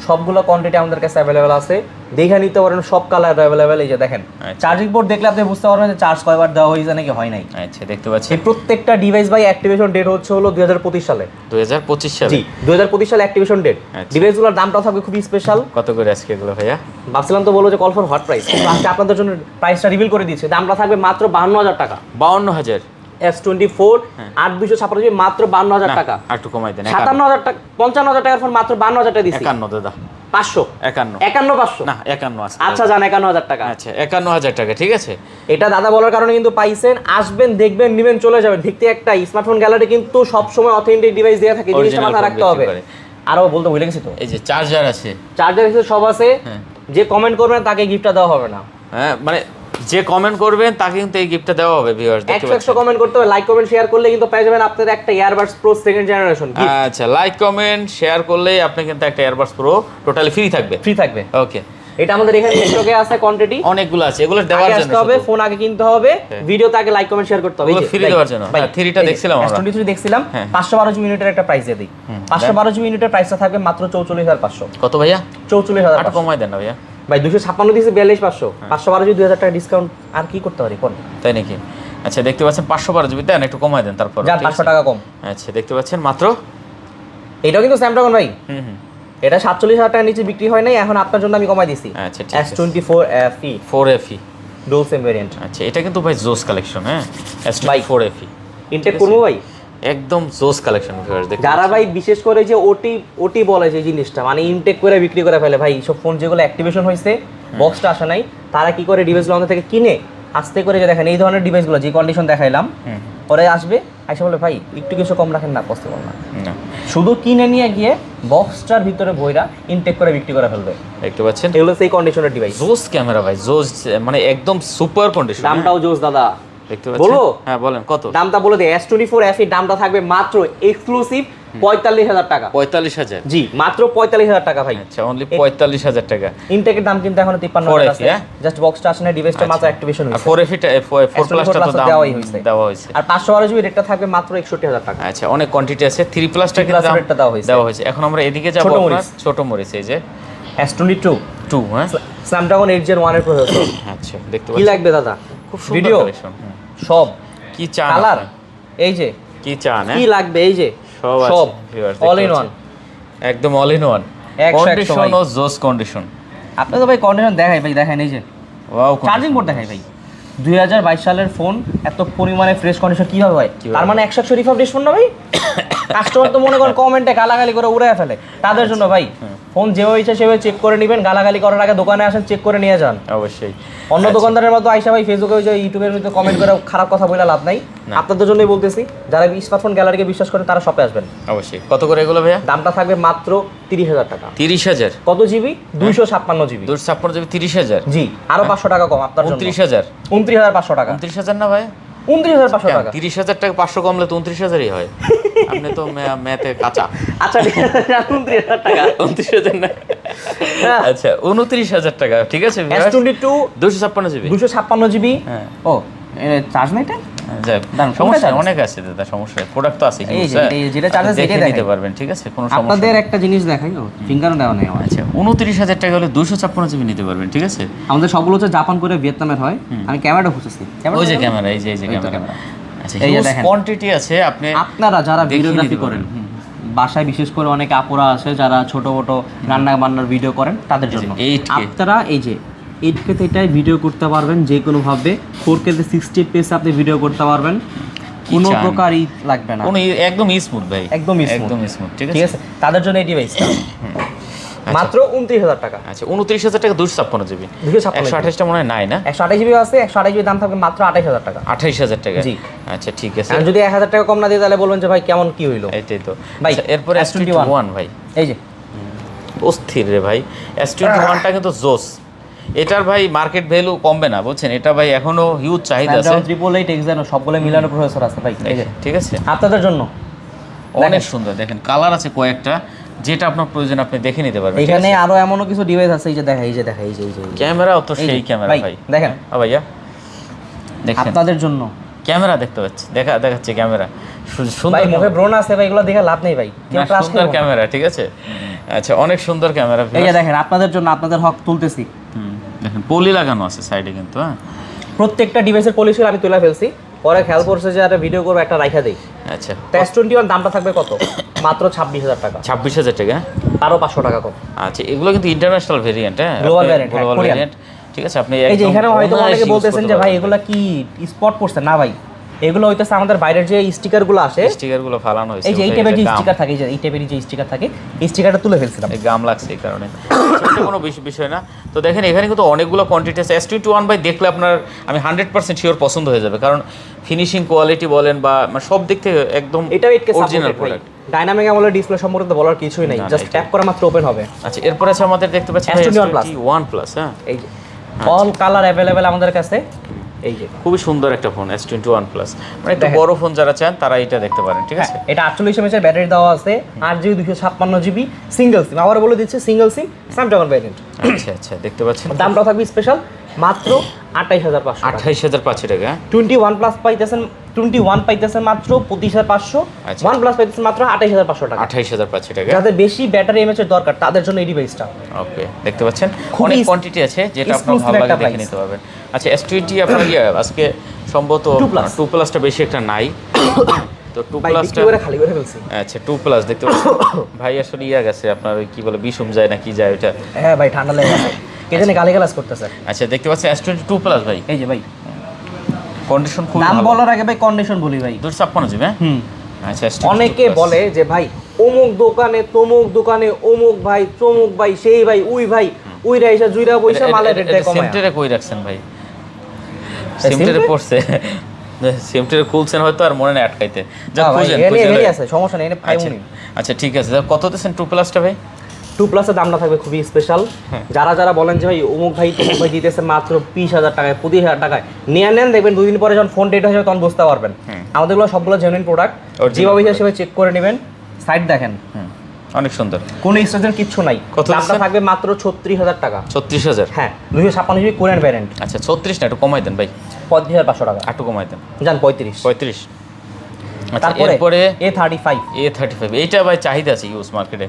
সবগুলো কোয়ান্টিটি আমাদের কাছে অ্যাভেলেবেল আছে, দেখে নিতে পারেন, সব কালার অ্যাভেলেবেল। এই যে দেখেন চার্জিং পোর্ট দেখলে আপনি বুঝতে পারবেন যে চার্জ কয়বার দেওয়া হয়েছে নাকি হয় নাই। আচ্ছা দেখতে পাচ্ছি এই প্রত্যেকটা ডিভাইস ভাই অ্যাক্টিভেশন ডেট হচ্ছে হলো 2025 সালে। 2025 সালে? জি 2025 সালে অ্যাক্টিভেশন ডেট। ডিভাইসগুলোর দামটাও থাকবে খুবই স্পেশাল। কত করে আজকে এগুলো ভাইয়া? ভাবছিলাম তো বলবো যে কল ফর হট প্রাইস, কিন্তু আজকে আপনাদের জন্য প্রাইসটা রিভিল করে দিচ্ছে, দামটা থাকবে মাত্র 52,000 টাকা। 52,000? S24 8 256 মাত্র 52,000 টাকা। আর একটু কমাই দেন। 57,000 টাকা 55,000 টাকার ফোন মাত্র 52,000 টাকা দিচ্ছি। 51 দাদা 500 51 500 না 51 আছে। আচ্ছা জান 51,000 টাকা। আচ্ছা 51,000 টাকা, ঠিক আছে। এটা দাদা বলার কারণে কিন্তু পাইছেন, আসবেন দেখবেন নিবেন চলে যাবেন। ভিত্তি একটা স্মার্টফোন গ্যালারি কিন্তু সব সময় অথেন্টিক ডিভাইস দেয়া থাকে, জিনিসটা মাথায় রাখতে হবে। আরো বলতে ভুলে গেছি তো, এই যে চার্জার আছে, চার্জার সব আছে। যে কমেন্ট করবেন তাকে গিফটটা দেওয়া হবে না। হ্যাঁ মানে যে কমেন্ট করবেন তাকে কিন্তু এই গিফটটা দেওয়া হবে ভিউয়ার্স, দেখতে 100 কমেন্ট করতে হবে, লাইক কমেন্ট শেয়ার করলে কিন্তু পেয়ে যাবেন আপনাদের একটা earbuds pro second generation gift. আচ্ছা লাইক কমেন্ট শেয়ার করলে আপনি কিন্তু একটা এয়ারবাডস প্রো টোটালি ফ্রি থাকবে। ফ্রি থাকবে, ওকে। এটা আমাদের এখানে স্টকে আছে, কোয়ান্টিটি অনেকগুলো আছে, এগুলো দেওয়ার জন্য আসতে হবে, ফোন আগে কিনতে হবে, ভিডিওতে আগে লাইক কমেন্ট শেয়ার করতে হবে। ফ্রি দেওয়ার জন্য। হ্যাঁ 3টা দেখছিলাম আমরা, S23 দেখছিলাম। 512 ইউনিটের একটা প্রাইস দিয়ে দিই। 512 ইউনিটের প্রাইসটা থাকবে মাত্র 44,500। কত ভাইয়া? 44,500। আর কমাই দেন না ভাইয়া। ভাই 256 দিয়েছে 42,500, 512 2000 টাকা ডিসকাউন্ট, আর কি করতে পারি কোন? তাই নাকি? আচ্ছা দেখতে পাচ্ছেন 512 জিবি দেন, একটু কমাই দেন তারপর। যা 500 টাকা কম। আচ্ছা দেখতে পাচ্ছেন মাত্র, এটাও কিন্তু স্ন্যাপড্রাগন ভাই। এটা 47,000 টাকার নিচে বিক্রি হয় নাই, এখন আপনার জন্য আমি কমাই দিছি। আচ্ছা ঠিক আছে। S24 FE 4FE dual SIM variant. আচ্ছা এটা কিন্তু ভাই জোস কালেকশন, হ্যাঁ S24 FE ইনটেক করবো ভাই, একদম জোস কালেকশন ভিউয়ার্স। দেখতে যারা ভাই বিশেষ করে যে ওটি বলে যে জিনিসটা, মানে ইনটেক করে বিক্রি করে ফেলে ভাই, সব ফোন যেগুলো অ্যাক্টিভেশন হয়েছে বক্সটা আসে নাই, তারা কি করে ডিভাইসগুলো আমাদের থেকে কিনে আস্তে করে, যে দেখেন এই ধরনের ডিভাইসগুলো যে কন্ডিশন দেখাইলাম, পরে আসবে আইসা বলে ভাই একটু কিছু কম রাখেন না, পসিবল না। শুধু কিনে নিয়ে গিয়ে বক্সটার ভিতরে বইরা ইনটেক করে বিক্রি করে ফেলবে। দেখতে পাচ্ছেন এগুলো সেই কন্ডিশনের ডিভাইস। জোস ক্যামেরা ভাই, জোস মানে একদম সুপার কন্ডিশন। দামটাও জোস দাদা, দেখতে পাচ্ছেন। বলো? হ্যাঁ বলেন কত দামটা বলে দে। S24 FE দামটা থাকবে মাত্র এক্সক্লুসিভ 45,000 টাকা। 45,000? জি মাত্র 45,000 টাকা ভাই। আচ্ছা অনলি 45,000 টাকা। ইনটেকের দাম কিন্তু এখন 53,000 আছে, জাস্ট বক্সটা আসলে ডিভাইসটা মাত্র অ্যাক্টিভেশন হইছে। আর 4FE 4 প্লাসটা তো দাম দেওয়া হয়েছে। আর 512 জিবি রেটটা থাকবে মাত্র 61,000 টাকা। আচ্ছা অনেক কোয়ান্টিটি আছে, 3 প্লাসটা কিন্তু দাম রেটটা দেওয়া হয়েছে। এখন আমরা এদিকে যাব, আপনার ছোট মরিচ, এই যে S22 হ্যাঁ স্ন্যাপড্রাগন 8 Gen 1 এর প্রসেসর। আচ্ছা দেখতে কি পাচ্ছেন লাগবে দাদা? খুব সুন্দর ভিডিও কালেকশন, সব কি চান কালার, এই যে কি চান, কি লাগবে, এই যে সব সব ভিউয়ার্স অল ইন ওয়ান। একদম অল ইন ওয়ান, 100 কন্ডিশন ও জোস কন্ডিশন। আপনি তো ভাই কন্ডিশন দেখাই ভাই, দেখেন এই যে ওয়াও, চার্জিং পোর্ট দেখাই ভাই, 2022 সালের ফোন এত পরিমাণে ফ্রেশ কন্ডিশন কিভাবে হয়? তার মানে 100 রিফার্বিশ ফোন না ভাই? কাস্টমার তো মনে করেন কমেন্টে গালাগালি করে উড়ে ফেলে, তাদের জন্য ভাই ফোন যেভাবে ইচ্ছা সেভাবে চেক করে নেবেন, গালাগালি করার আগে দোকানে আসেন, চেক করে নিয়ে যান। অবশ্যই। অন্য দোকানদারের মতো আইসা ভাই ফেসবুকে ওই যে ইউটিউবের মধ্যে কমেন্ট করে খারাপ কথা বলে লাভ নাই। আপনাদের জন্যই বলতেছি, যারা স্মার্টফোন গ্যালারিকে বিশ্বাস করেন তারা শপে আসবেন। অবশ্যই। কত করে এগুলো ভাইয়া? দামটা থাকবে মাত্র 30,000 টাকা। 30,000? কত জিবি? 256 জিবি। 256 জিবি 30,000? জি, আরো 500 টাকা কম আপনার জন্য। 29,000? 29,500 টাকা। 29,000 না ভাই? 29,500 টাকা। 30,000 টাকা 500 কমলে তো 29,000ই হয়। আপনি তো ম্যাথে কাঁচা। আচ্ছা ঠিক আছে, 29,000 টাকা। 29,000 না? আচ্ছা 29,000 টাকা, ঠিক আছে। S22 256 GB? 256 জিবি। হ্যাঁ। ও চার্জ নাই এটা? যাক, দাম সমস্যা অনেক আছে দাদা, সমস্যা প্রোডাক্ট তো আছে, এই যে যেটা চার্জ আছে দেখে সেটাই নিতে দেখাই। পারবেন, ঠিক আছে, কোনো সমস্যা আপনাদের নেই। একটা জিনিস দেখাই, ও ফিঙ্গারও দেওয়া নেই আমার। আচ্ছা 29,000 টাকা হলে 256 জিবি নিতে পারবেন, ঠিক আছে। আমাদের সবগুলো হচ্ছে জাপান করে ভিয়েতনামের হয়। আমি ক্যামেরাটা খুঁজেছি, ওই যে ক্যামেরা, এই যে ক্যামেরা। আচ্ছা এই যে হিউজ দেখেন। কোয়ান্টিটি আছে, আপনি আপনারা যারা দেখিয়ে ভিডিওগ্রাফি নিতে করেন, পারবেন। বাসায় বিশেষ করে অনেক আপুরা আছে যারা ছোট ছোট রান্না বান্নার ভিডিও করেন, তাদের জন্য 8K আপনারা এই যে 8K তে এটাই ভিডিও করতে পারবেন যে কোনো ভাবে। 4K তে 60 fps আপনি ভিডিও করতে পারবেন, কোনো চান? প্রকার লাগবে না, কোনো একদম স্মুথ ভাই, একদম একদম স্মুথ, ঠিক ঠিক আছে। আছে, তাদের জন্য এই ডিভাইসটা মাত্র 29,000 টাকা। আচ্ছা 29,000 টাকা 256 জিবি। 128টা মনে হয় নাই না? 128 জিবি আছে, 128 জিবি দাম থাকবে মাত্র 28,000 টাকা। 28,000 টাকা? জি। আচ্ছা ঠিক আছে। আর যদি 1,000 টাকা কম না দিই তাহলে বলবেন যে ভাই কেমন কি হইলো। এটাই তো ভাই, আচ্ছা, এরপরে S21 ভাই, এই যে অস্থির রে ভাই। S21টা কিন্তু জোস, এটার ভাই মার্কেট ভ্যালু কমবে না, বুঝছেন। এটা ভাই এখনো হিউজ চাহিদা আছে। 888 Exynos সবগুলো মিলানো প্রসেসর আছে ভাই, এই যে ঠিক আছে, আপনাদের জন্য অনেক সুন্দর। দেখেন কালার আছে কয়েকটা, যেটা আপনার প্রয়োজন আপনি দেখে নিতে পারবেন। এখানে আরো এমনও কিছু ডিভাইস আছে, এই যে দেখা, এই যে দেখা, এই যে ক্যামেরাও তো এই যে, সেই ক্যামেরা ভাই, ভাই, দেখেন। ভাইয়া দেখেন আপনাদের জন্য ক্যামেরা দেখতে পাচ্ছি, দেখাচ্ছে ক্যামেরা সুন্দর। ভাই মুখে ব্রণ আছে ভাই, এগুলো দেখে লাভ নেই ভাই, কেউ না, ট্রাস্ট সুন্দর করবে না। ক্যামেরা, ঠিক আছে। আচ্ছা অনেক সুন্দর ক্যামেরা। এই যে দেখেন, আপনাদের জন্য আপনাদের হক তুলতেছি। দেখেন পলি লাগানো আছে সাইডে কিন্তু, হ্যাঁ। প্রত্যেকটা ডিভাইসের পলিসি আমি তুলে ফেলছি, পরে খেয়াল করছে যে একটা ভিডিও করবো, একটা রাইখা দেই। আচ্ছা S21 দামটা থাকবে কত? মাত্র 26,000 টাকা, 26,000 টাকা? আরো 500 টাকা কম। আচ্ছা এগুলো কিন্তু ইন্টারন্যাশনাল ভেরিয়েন্ট, হ্যাঁ, Global variant, হ্যাঁ, গ্লোবাল Korean। ভেরিয়েন্ট, ঠিক আছে। আপনি এই যে একদম এখানে হয়তো অনায়াসে অনেকে use বলতেছেন করতে যে ভাই পারবেন। এগুলা কি স্পট পড়ছে না ভাই, এগুলো হইতেছে আমাদের বাইরের যে স্টিকারগুলো আসে, স্টিকারগুলো ফালানো হয়েছে, এই যে এই ওকে, টাইপের যে এটা গাম। স্টিকার থাকে, এই যে এই টাইপের যে স্টিকার থাকে, এই স্টিকারটা তুলে ফেলছিলাম। এই গাম লাগছে এই কারণে। সেটা কোনো বিষয় না। তো দেখেন এখানে কিন্তু অনেকগুলো কোয়ান্টিটি আছে। S21 ভাই দেখলে আপনার আমি 100% শিওর পছন্দ হয়ে যাবে, কারণ ফিনিশিং কোয়ালিটি বলেন বা সব দিক থেকে একদম এটা 8K original supported product. Dynamic AMOLED display সম্পর্কে তো বলার কিছুই নাই, না, জাস্ট এটা- ট্যাপ করা মাত্র ওপেন হবে। আচ্ছা এরপর আছে আমাদের দেখতে পাচ্ছি S21 Plus। S21 Plus, হ্যাঁ। এই যে অল কালার অ্যাভেলেবেল আমাদের কাছে, এই যে খুবই সুন্দর একটা ফোন S21 Plus, মানে একটু দেখেন। বড় ফোন যারা চান তারা এটা দেখতে পারেন, ঠিক আছে। এটা 48 mAh ব্যাটারি দেওয়া আছে, 8GB 256GB সিঙ্গেল সিম, আবার বলে দিচ্ছে সিঙ্গেল সিম স্ন্যাপড্রাগন ভ্যারিয়েন্ট। আচ্ছা আচ্ছা দেখতে পাচ্ছেন দামটাও থাকবে স্পেশাল মাত্র 28,500 টাকা। 28,500 টাকা, হ্যাঁ। 21 প্লাস পাইতেছেন, 21 পাইতেছেন মাত্র 25,500, আচ্ছা। OnePlus পাইতেছেন মাত্র 28,500 টাকা। 28,500 টাকা, যাদের বেশি ব্যাটারি এমএচ এর দরকার তাদের জন্য এই ডিভাইসটা ওকে। দেখতে পাচ্ছেন খুবই অনেক কোয়ান্টিটি আছে, যেটা আপনার exclusive ভালো লাগে একটা দেখে price। নিতে পারবেন। আচ্ছা S20 আপনার আজকে সম্ভবত 2 Plus। 2 প্লাসটা বেশি একটা নাই, তো 2 ভাই প্লাসটা, বিক্রি করে খালি করে ফেলছি। আচ্ছা 2 প্লাস দেখতে পাচ্ছেন ভাই আসলে গেছে আপনার ওই কি বলে বিষম যায় না কি যায় ওটা। হ্যাঁ ভাই ঠান্ডা লেগে গেছে, কে জানি গালিগালাজ করতেছে। আচ্ছা দেখতে পাচ্ছেন S22 প্লাস ভাই, এই যে ভাই কন্ডিশন খুব নাম ভালো। বলার আগে ভাই কন্ডিশন বলি ভাই। 256 জিবি, হ্যাঁ। হুম, আচ্ছা S22 অনেকে Plus। বলে যে ভাই অমুক দোকানে তমুক দোকানে অমুক ভাই চমুক ভাই সেই ভাই উই ভাই উই রাইসা জুইরা পয়সা মালের রেট দেয় কমায়। সেমটারে কই রাখছেন ভাই? সিমটারে? সেমটারে পড়ছে, সেমটারে খুলছেন হয়তো আর মনে নেই আটকাইতে। যা না ভাই, খুঁজেন এনে খুঁজে রেডি লই। আছে, সমস্যা নেই, এনে আচ্ছা পাইমুনি। আচ্ছা ঠিক আছে, তা কত দিচ্ছেন 2 প্লাসটা ভাই? 2 প্লাসের দামটা থাকবে খুবই স্পেশাল। যারা যারা বলেন যে ভাই অমুক ভাই তমুক ভাই দিতেছে মাত্র 20,000 টাকায় 25,000 টাকায়, নিয়ে নেন, দেখবেন 2 দিন পরে যখন ফোন ডেট হয়ে যাবে তখন বুঝতে পারবেন। আমাদেরগুলো সবগুলো জেনুইন প্রোডাক্ট, Original যেভাবে ইচ্ছা সেভাবে চেক করে নেবেন। সাইড দেখেন, অনেক সুন্দর। কোনো এক্সটেনশন কিচ্ছু নাই। কত দামটা দিচ্ছেন? থাকবে মাত্র 36,000 টাকা। 36,000? হ্যাঁ 256GB কোরিয়ান ভ্যারিয়েন্ট, আচ্ছা 36 না, একটু কমাই দেন ভাই, 35,500 টাকা। একটু কমাই দেন, জান 35। 35। আচ্ছা তারপরে এরপরে A35 A35, এইটা ভাই চাহিদা আছে ইউজ মার্কেটে।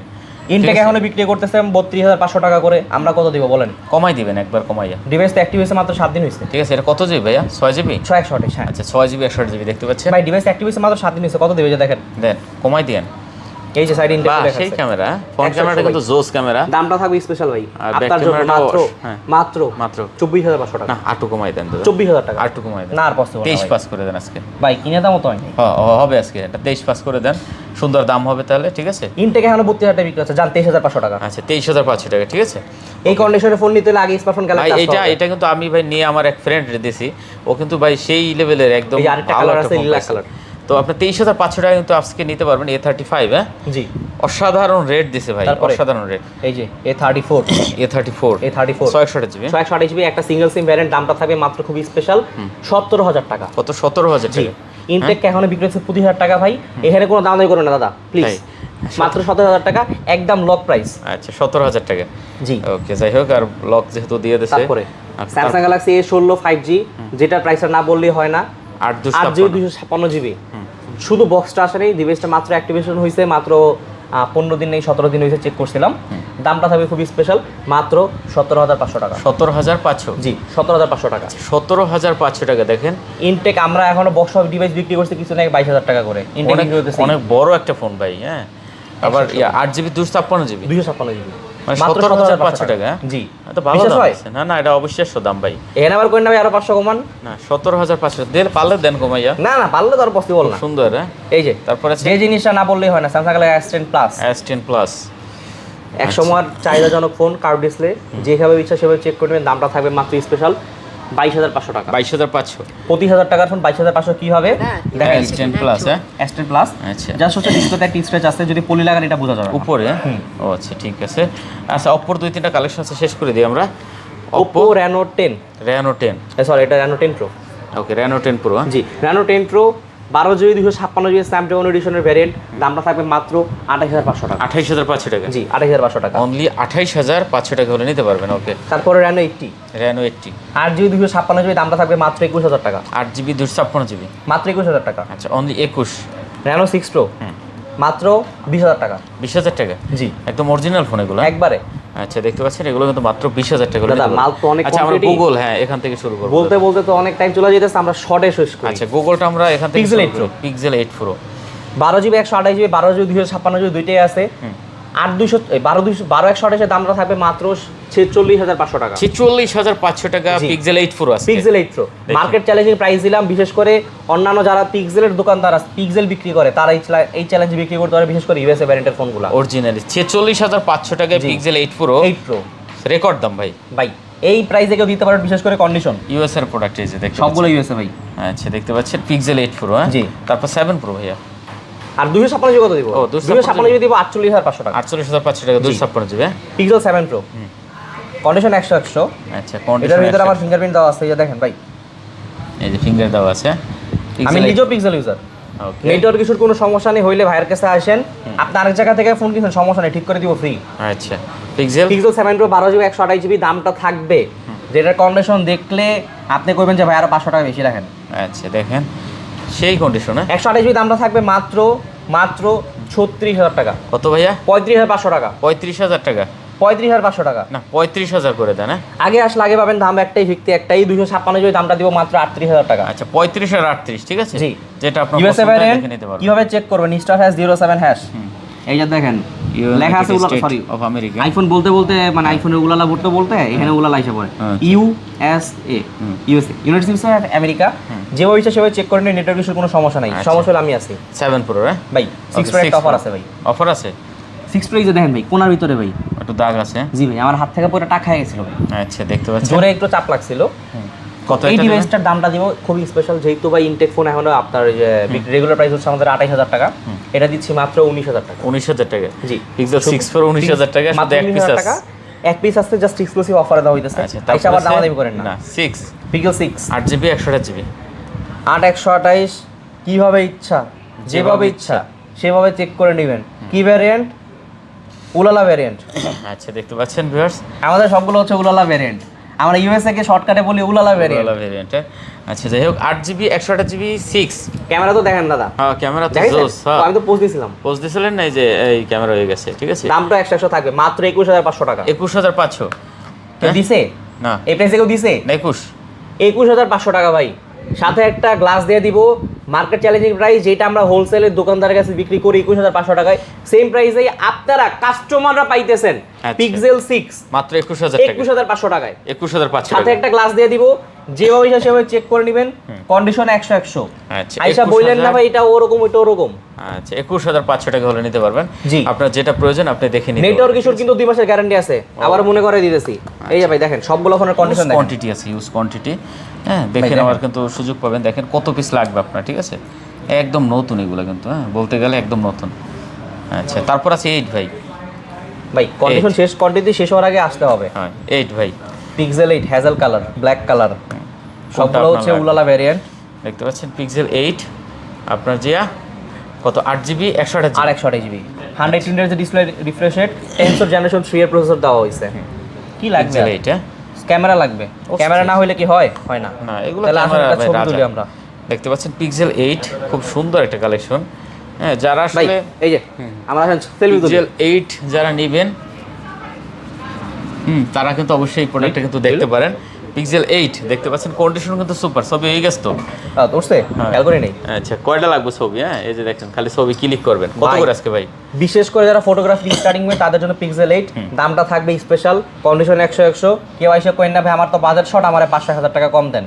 ইনটেক এখনো বিক্রি করতেছে 32,500 টাকা করে, আমরা কত দিব বলেন? কমাই দিবেন একবার কমাইয়া, ডিভাইস তো অ্যাক্টিভ হয়েছে মাত্র 7 দিন হয়েছে। ঠিক আছে। এটা কত জিবি ভাইয়া? 6 জিবি? 628। হ্যাঁ আচ্ছা 6 জিবি 128 জিবি দেখতে পাচ্ছেন ভাই ডিভাইস অ্যাক্টিভ হয়েছে মাত্র 7 দিন হয়েছে, কত দিবে যে দেখেন? দেন কমাই দিয়েন। এই যে সাইড ইনটেক লেখা সেই আছে ক্যামেরা, ফ্রন্ট 100 ক্যামেরাটা কিন্তু জোস ক্যামেরা। দামটা থাকবে স্পেশাল ভাই আর ব্যাক আপনার জন্য ক্যামেরাটাও, মাত্র হ্যাঁ। মাত্র মাত্র 24500 টাকা না আটু কমাই দেন তো, 24000 টাকা আটু কমাই দেন না আর পসিবল 23 পাস করে দেন আজকে ভাই কিনে দামও তো হয়নি হবে আজকে, এটা 23 পাস করে দেন, সুন্দর দাম হবে তাহলে, ঠিক আছে। ইনটেক এখনো 32000 টাকা বিক্রি হচ্ছে, জান 23500 টাকা। আচ্ছা 23500 টাকা, ঠিক আছে। এই কন্ডিশনে ফোন নিতে হলে আগে স্মার্টফোন গেলে ভাই এটা কিন্তু আমি ভাই নিয়ে আমার এক ফ্রেন্ড দিছি, ও কিন্তু ভাই সেই লেভেলের একদম এই যে আরেকটা ভালো কালার একটা আছে, phone লিলাক পাইছে। কালার। তো আপনি 23500 টাকা কিন্তু আজকে নিতে পারবেন A35, হ্যাঁ জি অসাধারণ রেট দিছে ভাই, তারপরে? অসাধারণ রেট। এই যে A34 A34 6128 জিবি 128 জিবি একটা সিঙ্গেল সিম ভ্যারিয়েন্ট, দামটা থাকবে মাত্র খুবই স্পেশাল 17000 টাকা। কত 17000 জি টাকা ইনটেক এখনো বিক্রি হচ্ছে 25000 টাকা ভাই, এখানে কোনো দাম দামি করবেন না দাদা প্লিজ, তাই? মাত্র 17000 টাকা একদম লক প্রাইস। আচ্ছা 17000 টাকা, জি ওকে যাই হোক, আর লক যেহেতু দিয়ে দিছে। তারপরে আচ্ছা, স্যামসাং গ্যালাক্সি A16 5G, যেটা প্রাইসটা না বললেই হয় না, 8 256 জিবি। শুধু বক্সটা আসে নেই, ডিভাইসটা মাত্র অ্যাক্টিভেশন হয়েছে মাত্র 15 দিন নেই 17 দিন হয়েছে, চেক করছিলাম। দামটা থাকবে খুবই স্পেশাল মাত্র 17500 টাকা। 17500 জি 17500 টাকা। 17500 টাকা দেখেন, ইনটেক আমরা এখনো বক্স ডিভাইস বিক্রি করছি কিছু নাকি 22000 টাকা করে, ইনটেক অনেক বিক্রি হতেছে অনেক বড় একটা ফোন ভাই, হ্যাঁ। আবার 8 জিবি 256 জিবি 256 জিবি মানে মাত্র 17500 টাকা। জি তো ভালো বিশ্বাস দাম হয়? আছে। না না এটা অবিশ্বাস্য দাম ভাই। এখানে আবার কই না ভাই আরো 500 কমান? না 17500 দেন, পারলে দেন কমাইয়া, না না পারলে তো আর পসিবল না। সুন্দর, হ্যাঁ। এই যে তারপরে আছে যে জিনিসটা না বললেই হয় না, Samsung Galaxy S10 plus S10 plus, এক সময় চাহিদাজনক ফোন, কার্ভ ডিসপ্লে, যেভাবে ইচ্ছা সেভাবে চেক করে নেবেন, দামটা থাকবে মাত্র স্পেশাল 22500 টাকা। 22500 25000 টাকার ফোন 22500 কি হবে দেখেন। S10 প্লাস, হ্যাঁ S10 প্লাস আচ্ছা জাস্ট হচ্ছে ডিসপ্লেতে একটা স্ক্র্যাচ আছে, যদি পলি লাগান এটা বোঝা যাবে না। উপরে, ও আচ্ছা ঠিক আছে। আচ্ছা Oppo 2-3টা কালেকশন আছে, শেষ করে দিই আমরা। Oppo Reno 10 Reno 10, সরি এটা Reno 10 Pro। Okay Reno 10 Pro, হ্যাঁ। জি Reno 10 Pro 12 GB 256 GB Snapdragon এডিশনের ভ্যারিয়েন্ট, দামটা থাকবে মাত্র 28500 টাকা। 28500 টাকা, জি 28500 টাকা অনলি 28500 টাকা হলে নিতে পারবেন, ওকে। তারপরে Reno 80 Reno 80 8 জিবি 256 জিবি, দামটা থাকবে মাত্র 21000 টাকা। 8 জিবি 256 জিবি মাত্র 21000 টাকা। আচ্ছা অনলি 21 Reno 6 Pro মাত্র 20000 টাকা। 20000 টাকা, জি একদম অরিজিনাল ফোন এগুলো। একবারে আচ্ছা দেখতে পাচ্ছেন এগুলো কিন্তু মাত্র 20000 টাকা হলে দাদা, নিতে পারবেন। মাল তো অনেক আচ্ছা আমরা quantity। গুগল, হ্যাঁ এখান থেকে শুরু করব। বলতে বলতে তো অনেক টাইম চলে যেতেছে, আমরা শর্টে শেষ করি। আচ্ছা গুগলটা আমরা এখান থেকে Pixel শুরু 8 করি। Pixel 8 Pro 12 GB 128 GB 12 GB 256 GB দুইটাই আছে। 12 128 এর দামটা থাকবে মাত্র 46500 টাকা। 46500 টাকা জি। Pixel 8 Pro আছে। Pixel 8 Pro market challenging price দিলাম, বিশেষ করে অন্যান্য যারা পিক্সেলের দোকানদার আছে পিক্সেল বিক্রি করে তারা এই চ্যালেঞ্জে বিক্রি করতে পারে, বিশেষ করে ইউএসএ ভ্যারিয়েন্টের ফোনগুলো। অরিজিনালি 46500 টাকায় জি। Pixel 8 Pro 8 Pro রেকর্ড দাম ভাই। ভাই এই প্রাইসে কেউ দিতে পারে, বিশেষ করে কন্ডিশন ইউএস এর প্রোডাক্ট এই যে দেখতে সবগুলো পাচ্ছেন। ইউএসএ ভাই। আচ্ছা দেখতে পাচ্ছেন Pixel 8 Pro, হ্যাঁ। জি। তারপর 7 Pro ভাইয়া আর 256 জিবি কত দিব? ও, 256 জিবি দিব 48500 টাকা। 48500 টাকা 256 জিবি, হ্যাঁ। Pixel 7 Pro condition 100 100। আচ্ছা এটার কন্ডিশন ভিতরে আমার ফিঙ্গারপ্রিন্ট দেওয়া আছে, এই যে দেখেন ভাই। এই যে ফিঙ্গার দেওয়া আছে। আমি নিজেও পিক্সেল ইউজার, ওকে নেটওয়ার্ক ইস্যুর কোনো সমস্যা নেই, হইলে ভাইয়ের কাছে আসেন, আপনি আরেক জায়গা থেকে ফোন কিনছেন সমস্যা নেই, ঠিক করে দিব ফ্রি। আচ্ছা Pixel pixel 7 Pro 12 GB 128 GB, দামটা থাকবে যেটার কন্ডিশন দেখলে আপনি কইবেন যে ভাই আরো 500 টাকা বেশি রাখেন। আচ্ছা দেখেন সেই কন্ডিশনে 128 জিবি দামটা থাকবে মাত্র 36000 টাকা। কত ভাইয়া? 35500 টাকা। 35000 টাকা 35500 টাকা। না 35000 করে দেন, হ্যাঁ। আগে আসলে আগে পাবেন দাম একটাই, ভিত্তি একটাই, 256 জিবি দামটা দিব মাত্র 38000 টাকা। আচ্ছা 35 আর 38, ঠিক আছে। জি। যেটা আপনার ইউএসএ পছন্দ ভ্যারিয়েন্ট দেখে নিতে পারবেন। কিভাবে চেক করবেন? *#07# এই যে দেখেন লেখা আছে উলা, সরি অফ আমেরিকা। আইফোন বলতে বলতে মানে আইফোনের উলালা বলতে বলতে এখানে উলালা এসে পড়ে। আচ্ছা। USA United states of America, যেভাবে ইচ্ছা সেভাবে চেক করে নিন, নেটওয়ার্ক ইস্যুর কোনো সমস্যা নাই। আচ্ছা। সমস্যা হলে আমি আছি 7 Pro, হ্যাঁ। ভাই। 6 Pro একটা অফার আছে ভাই। অফার আছে 6 Pro এই যে দেখেন ভাই কোনার ভিতরে ভাই একটু দাগ আছে। জি ভাই, আমার হাত থেকে পুরো টাকা হয়ে গেছিল ভাই, আচ্ছা দেখতে পাচ্ছেন জোরে একটু চাপ লাগছিল। কত এই এটা নেবেন? ডিভাইসটার দামটা দিব খুবই স্পেশাল, যেহেতু ভাই ইনটেক ফোন এখন আপনার রেগুলার প্রাইস হচ্ছে আমাদের 28000 টাকা, এটা দিচ্ছি মাত্র 19000 টাকা। 19000 টাকা জি Pixel 6 Pro 19000 টাকা, শুধু মাত্র এক পিস 19000 আছে। টাকা, এক পিস আসতে জাস্ট এক্সক্লুসিভ অফারে দেওয়া হইতেছে। আচ্ছা তাই আবার দামাদামি করেন না। না 6 পিক্সেল 6 8 জিবি 128 জিবি 8128 কিভাবে ইচ্ছা যেভাবে ইচ্ছা সেভাবে চেক করে নেবেন। কি ভ্যারিয়েন্ট? উলালা ভ্যারিয়েন্ট। আচ্ছা দেখতে পাচ্ছেন ভিউয়ার্স, আমাদের সবগুলো হচ্ছে উলালা ভ্যারিয়েন্ট, আমরা ইউএসএ কে শর্টকাটে বলি উলালা ভ্যারিয়েন্ট। ভালো ভেরিয়েন্ট। আচ্ছা যাই হোক 8 জিবি 128 জিবি 6, ক্যামেরা তো দেখেন দাদা, হ্যাঁ ক্যামেরা তো দেখেন জোস, হ্যাঁ। আমি তো পোস্ট দিছিলাম, পোস্ট দিছিলেন না, এই যে এই ক্যামেরা হয়ে গেছে, ঠিক আছে। দামটা 100 থাকবে মাত্র 21500 টাকা। 21500 কেউ দিছে? না এই প্রাইসে কেউ দিছে? না 21 21500 টাকা ভাই, সাথে একটা গ্লাস দিয়ে দিব, মার্কেট চ্যালেঞ্জিং প্রাইস, যেটা আমরা হোলসেলের দোকানদারের কাছে বিক্রি করি 21,500 টাকায়, সেম প্রাইসেই আপনারা কাস্টমাররা পাইতেছেন পিক্সেল 6 মাত্র 21000 টাকা, 21500 টাকায়। 21500 সাথে টাকা। একটা গ্লাস দিয়ে দিব, যেভাবে ইচ্ছা সেভাবে চেক করে নেবেন, কন্ডিশন 100 আচ্ছা, আইসা বললেন না ভাই এটা ওরকম ওইটা ওরকম। আচ্ছা, 21500 টাকা হলে নিতে পারবেন। জি। আপনার যেটা প্রয়োজন আপনি দেখে নিন। নেটওয়ার্ক ইস্যুর কিন্তু 2 মাসের গ্যারান্টি আছে, আবার মনে করে দিতেছি। এই যে ভাই দেখেন সবগুলো ফোনের কন্ডিশন দেখেন, কোয়ান্টিটি আছে, ইউজ কোয়ান্টিটি। হ্যাঁ, দেখে নেওয়ার কিন্তু সুযোগ পাবেন। দেখেন কত পিস লাগবে আপনার, ঠিক আছে? একদম নতুন এগুলো কিন্তু, হ্যাঁ বলতে গেলে একদম নতুন। আচ্ছা, তারপর আছে 8 ভাই। ভাই কন্ডিশন শেষ, কোয়ান্টিটি শেষ হওয়ার আগে আসতে হবে। হ্যাঁ 8 ভাই, Pixel 8 hazel colour, black colour, সবগুলো আপনার হচ্ছে লাগবে? উলালা ভ্যারিয়েন্ট। দেখতে পাচ্ছেন পিক্সেল 8 আপনার জিয়া কত 8GB 128GB আর 128GB 100 ইন্টারের display refresh rate, Tensor generation 3 এর প্রসেসর দেওয়া হয়েছে। কি লাগবে? পিক্সেল 8 হ্যাঁ। ক্যামেরা লাগবে, ক্যামেরা না হলে কি হয়? হয় না। না এগুলো তাহলে আসলে ক্যামেরা একটা ছবি তুলি আমরা। দেখতে পাচ্ছেন পিক্সেল 8 খুব সুন্দর একটা কালেকশন। হ্যাঁ, যারা ভাই আসলে এই যে আমরা এখন সেলফি তুলি। পিক্সেল 8 যারা নেবেন তারা কিন্তু অবশ্যই এই প্রোডাক্টটা কিন্তু দেখতে পারেন। পিক্সেল 8 দেখতে পাচ্ছেন, কন্ডিশন কিন্তু সুপার, ছবি হয়ে গেছে তো। উঠছে হ্যাঁ। খেয়াল করে নেই। আচ্ছা, কয়টা লাগবে ছবি? হ্যাঁ এই যে দেখেন, খালি ছবি ক্লিক করবেন। কত ভাই, করে আজকে ভাই? বিশেষ করে যারা ফটোগ্রাফি স্টার্টিং में তাদের জন্য পিক্সেল 8 দামটা থাকবে স্পেশাল, কন্ডিশন 100 কেউ আইসা কইন না ভাই আমার তো বাজেট শর্ট, আমারে 500,000 টাকা কম দেন।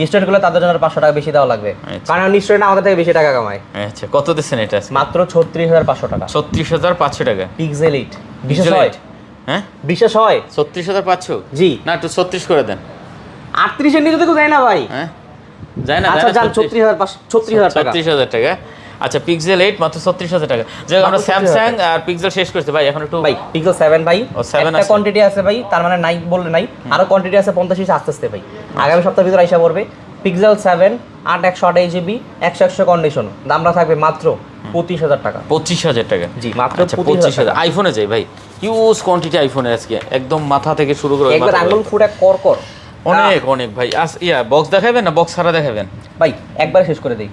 স্টুডেন্টগুলো তাদের জন্য 500 টাকা বেশি দেওয়া লাগবে, আচ্ছা। কারণ স্টুডেন্ট আমাদের থেকে বেশি টাকা কামায়। আচ্ছা, কত দিচ্ছেন এটা আজকে? মাত্র 36500 টাকা 36500 টাকা। পিক্সেল 8। বিশেষ পিক্সেল হয়? 8 হ্যাঁ, বিশেষ হয় 36500। জি। না একটু 36 করে দেন। 38 এর নিচে তো যায় না ভাই। হ্যাঁ যায় না, আচ্ছা যান 36500 টাকা। 36000 টাকা। আচ্ছা, পিক্সেল 8 মাত্র 36000 টাকা। যে আমরা মাত্র 36000 স্যামসাং আর পিক্সেল শেষ করতে ভাই, এখন একটু ভাই পিক্সেল 7 ভাই, ও, 7 একটা আছে। কোয়ান্টিটি আছে ভাই, তার মানে নাই বললে নাই, আরো কোয়ান্টিটি আছে 85 আস্তে আস্তে ভাই, আগামী সপ্তাহের ভিতরে আইসা পড়বে। পিক্সেল 7 8 128GB 100 কন্ডিশন, দামটা থাকবে মাত্র 25000 টাকা। 25000 টাকা। জি, মাত্র আচ্ছা, 25000 25000। আইফোনে যাই ভাই, হিউজ কোয়ান্টিটি আইফোনে আজকে, একদম মাথা থেকে শুরু করে একবার মাথা আঙ্গুল পর্যন্ত। ফুটা কর কর অনেক অনেক ভাই। বক্স দেখাবেন না বক্স ছাড়া দেখাবেন? ভাই একবার শেষ করে দেই।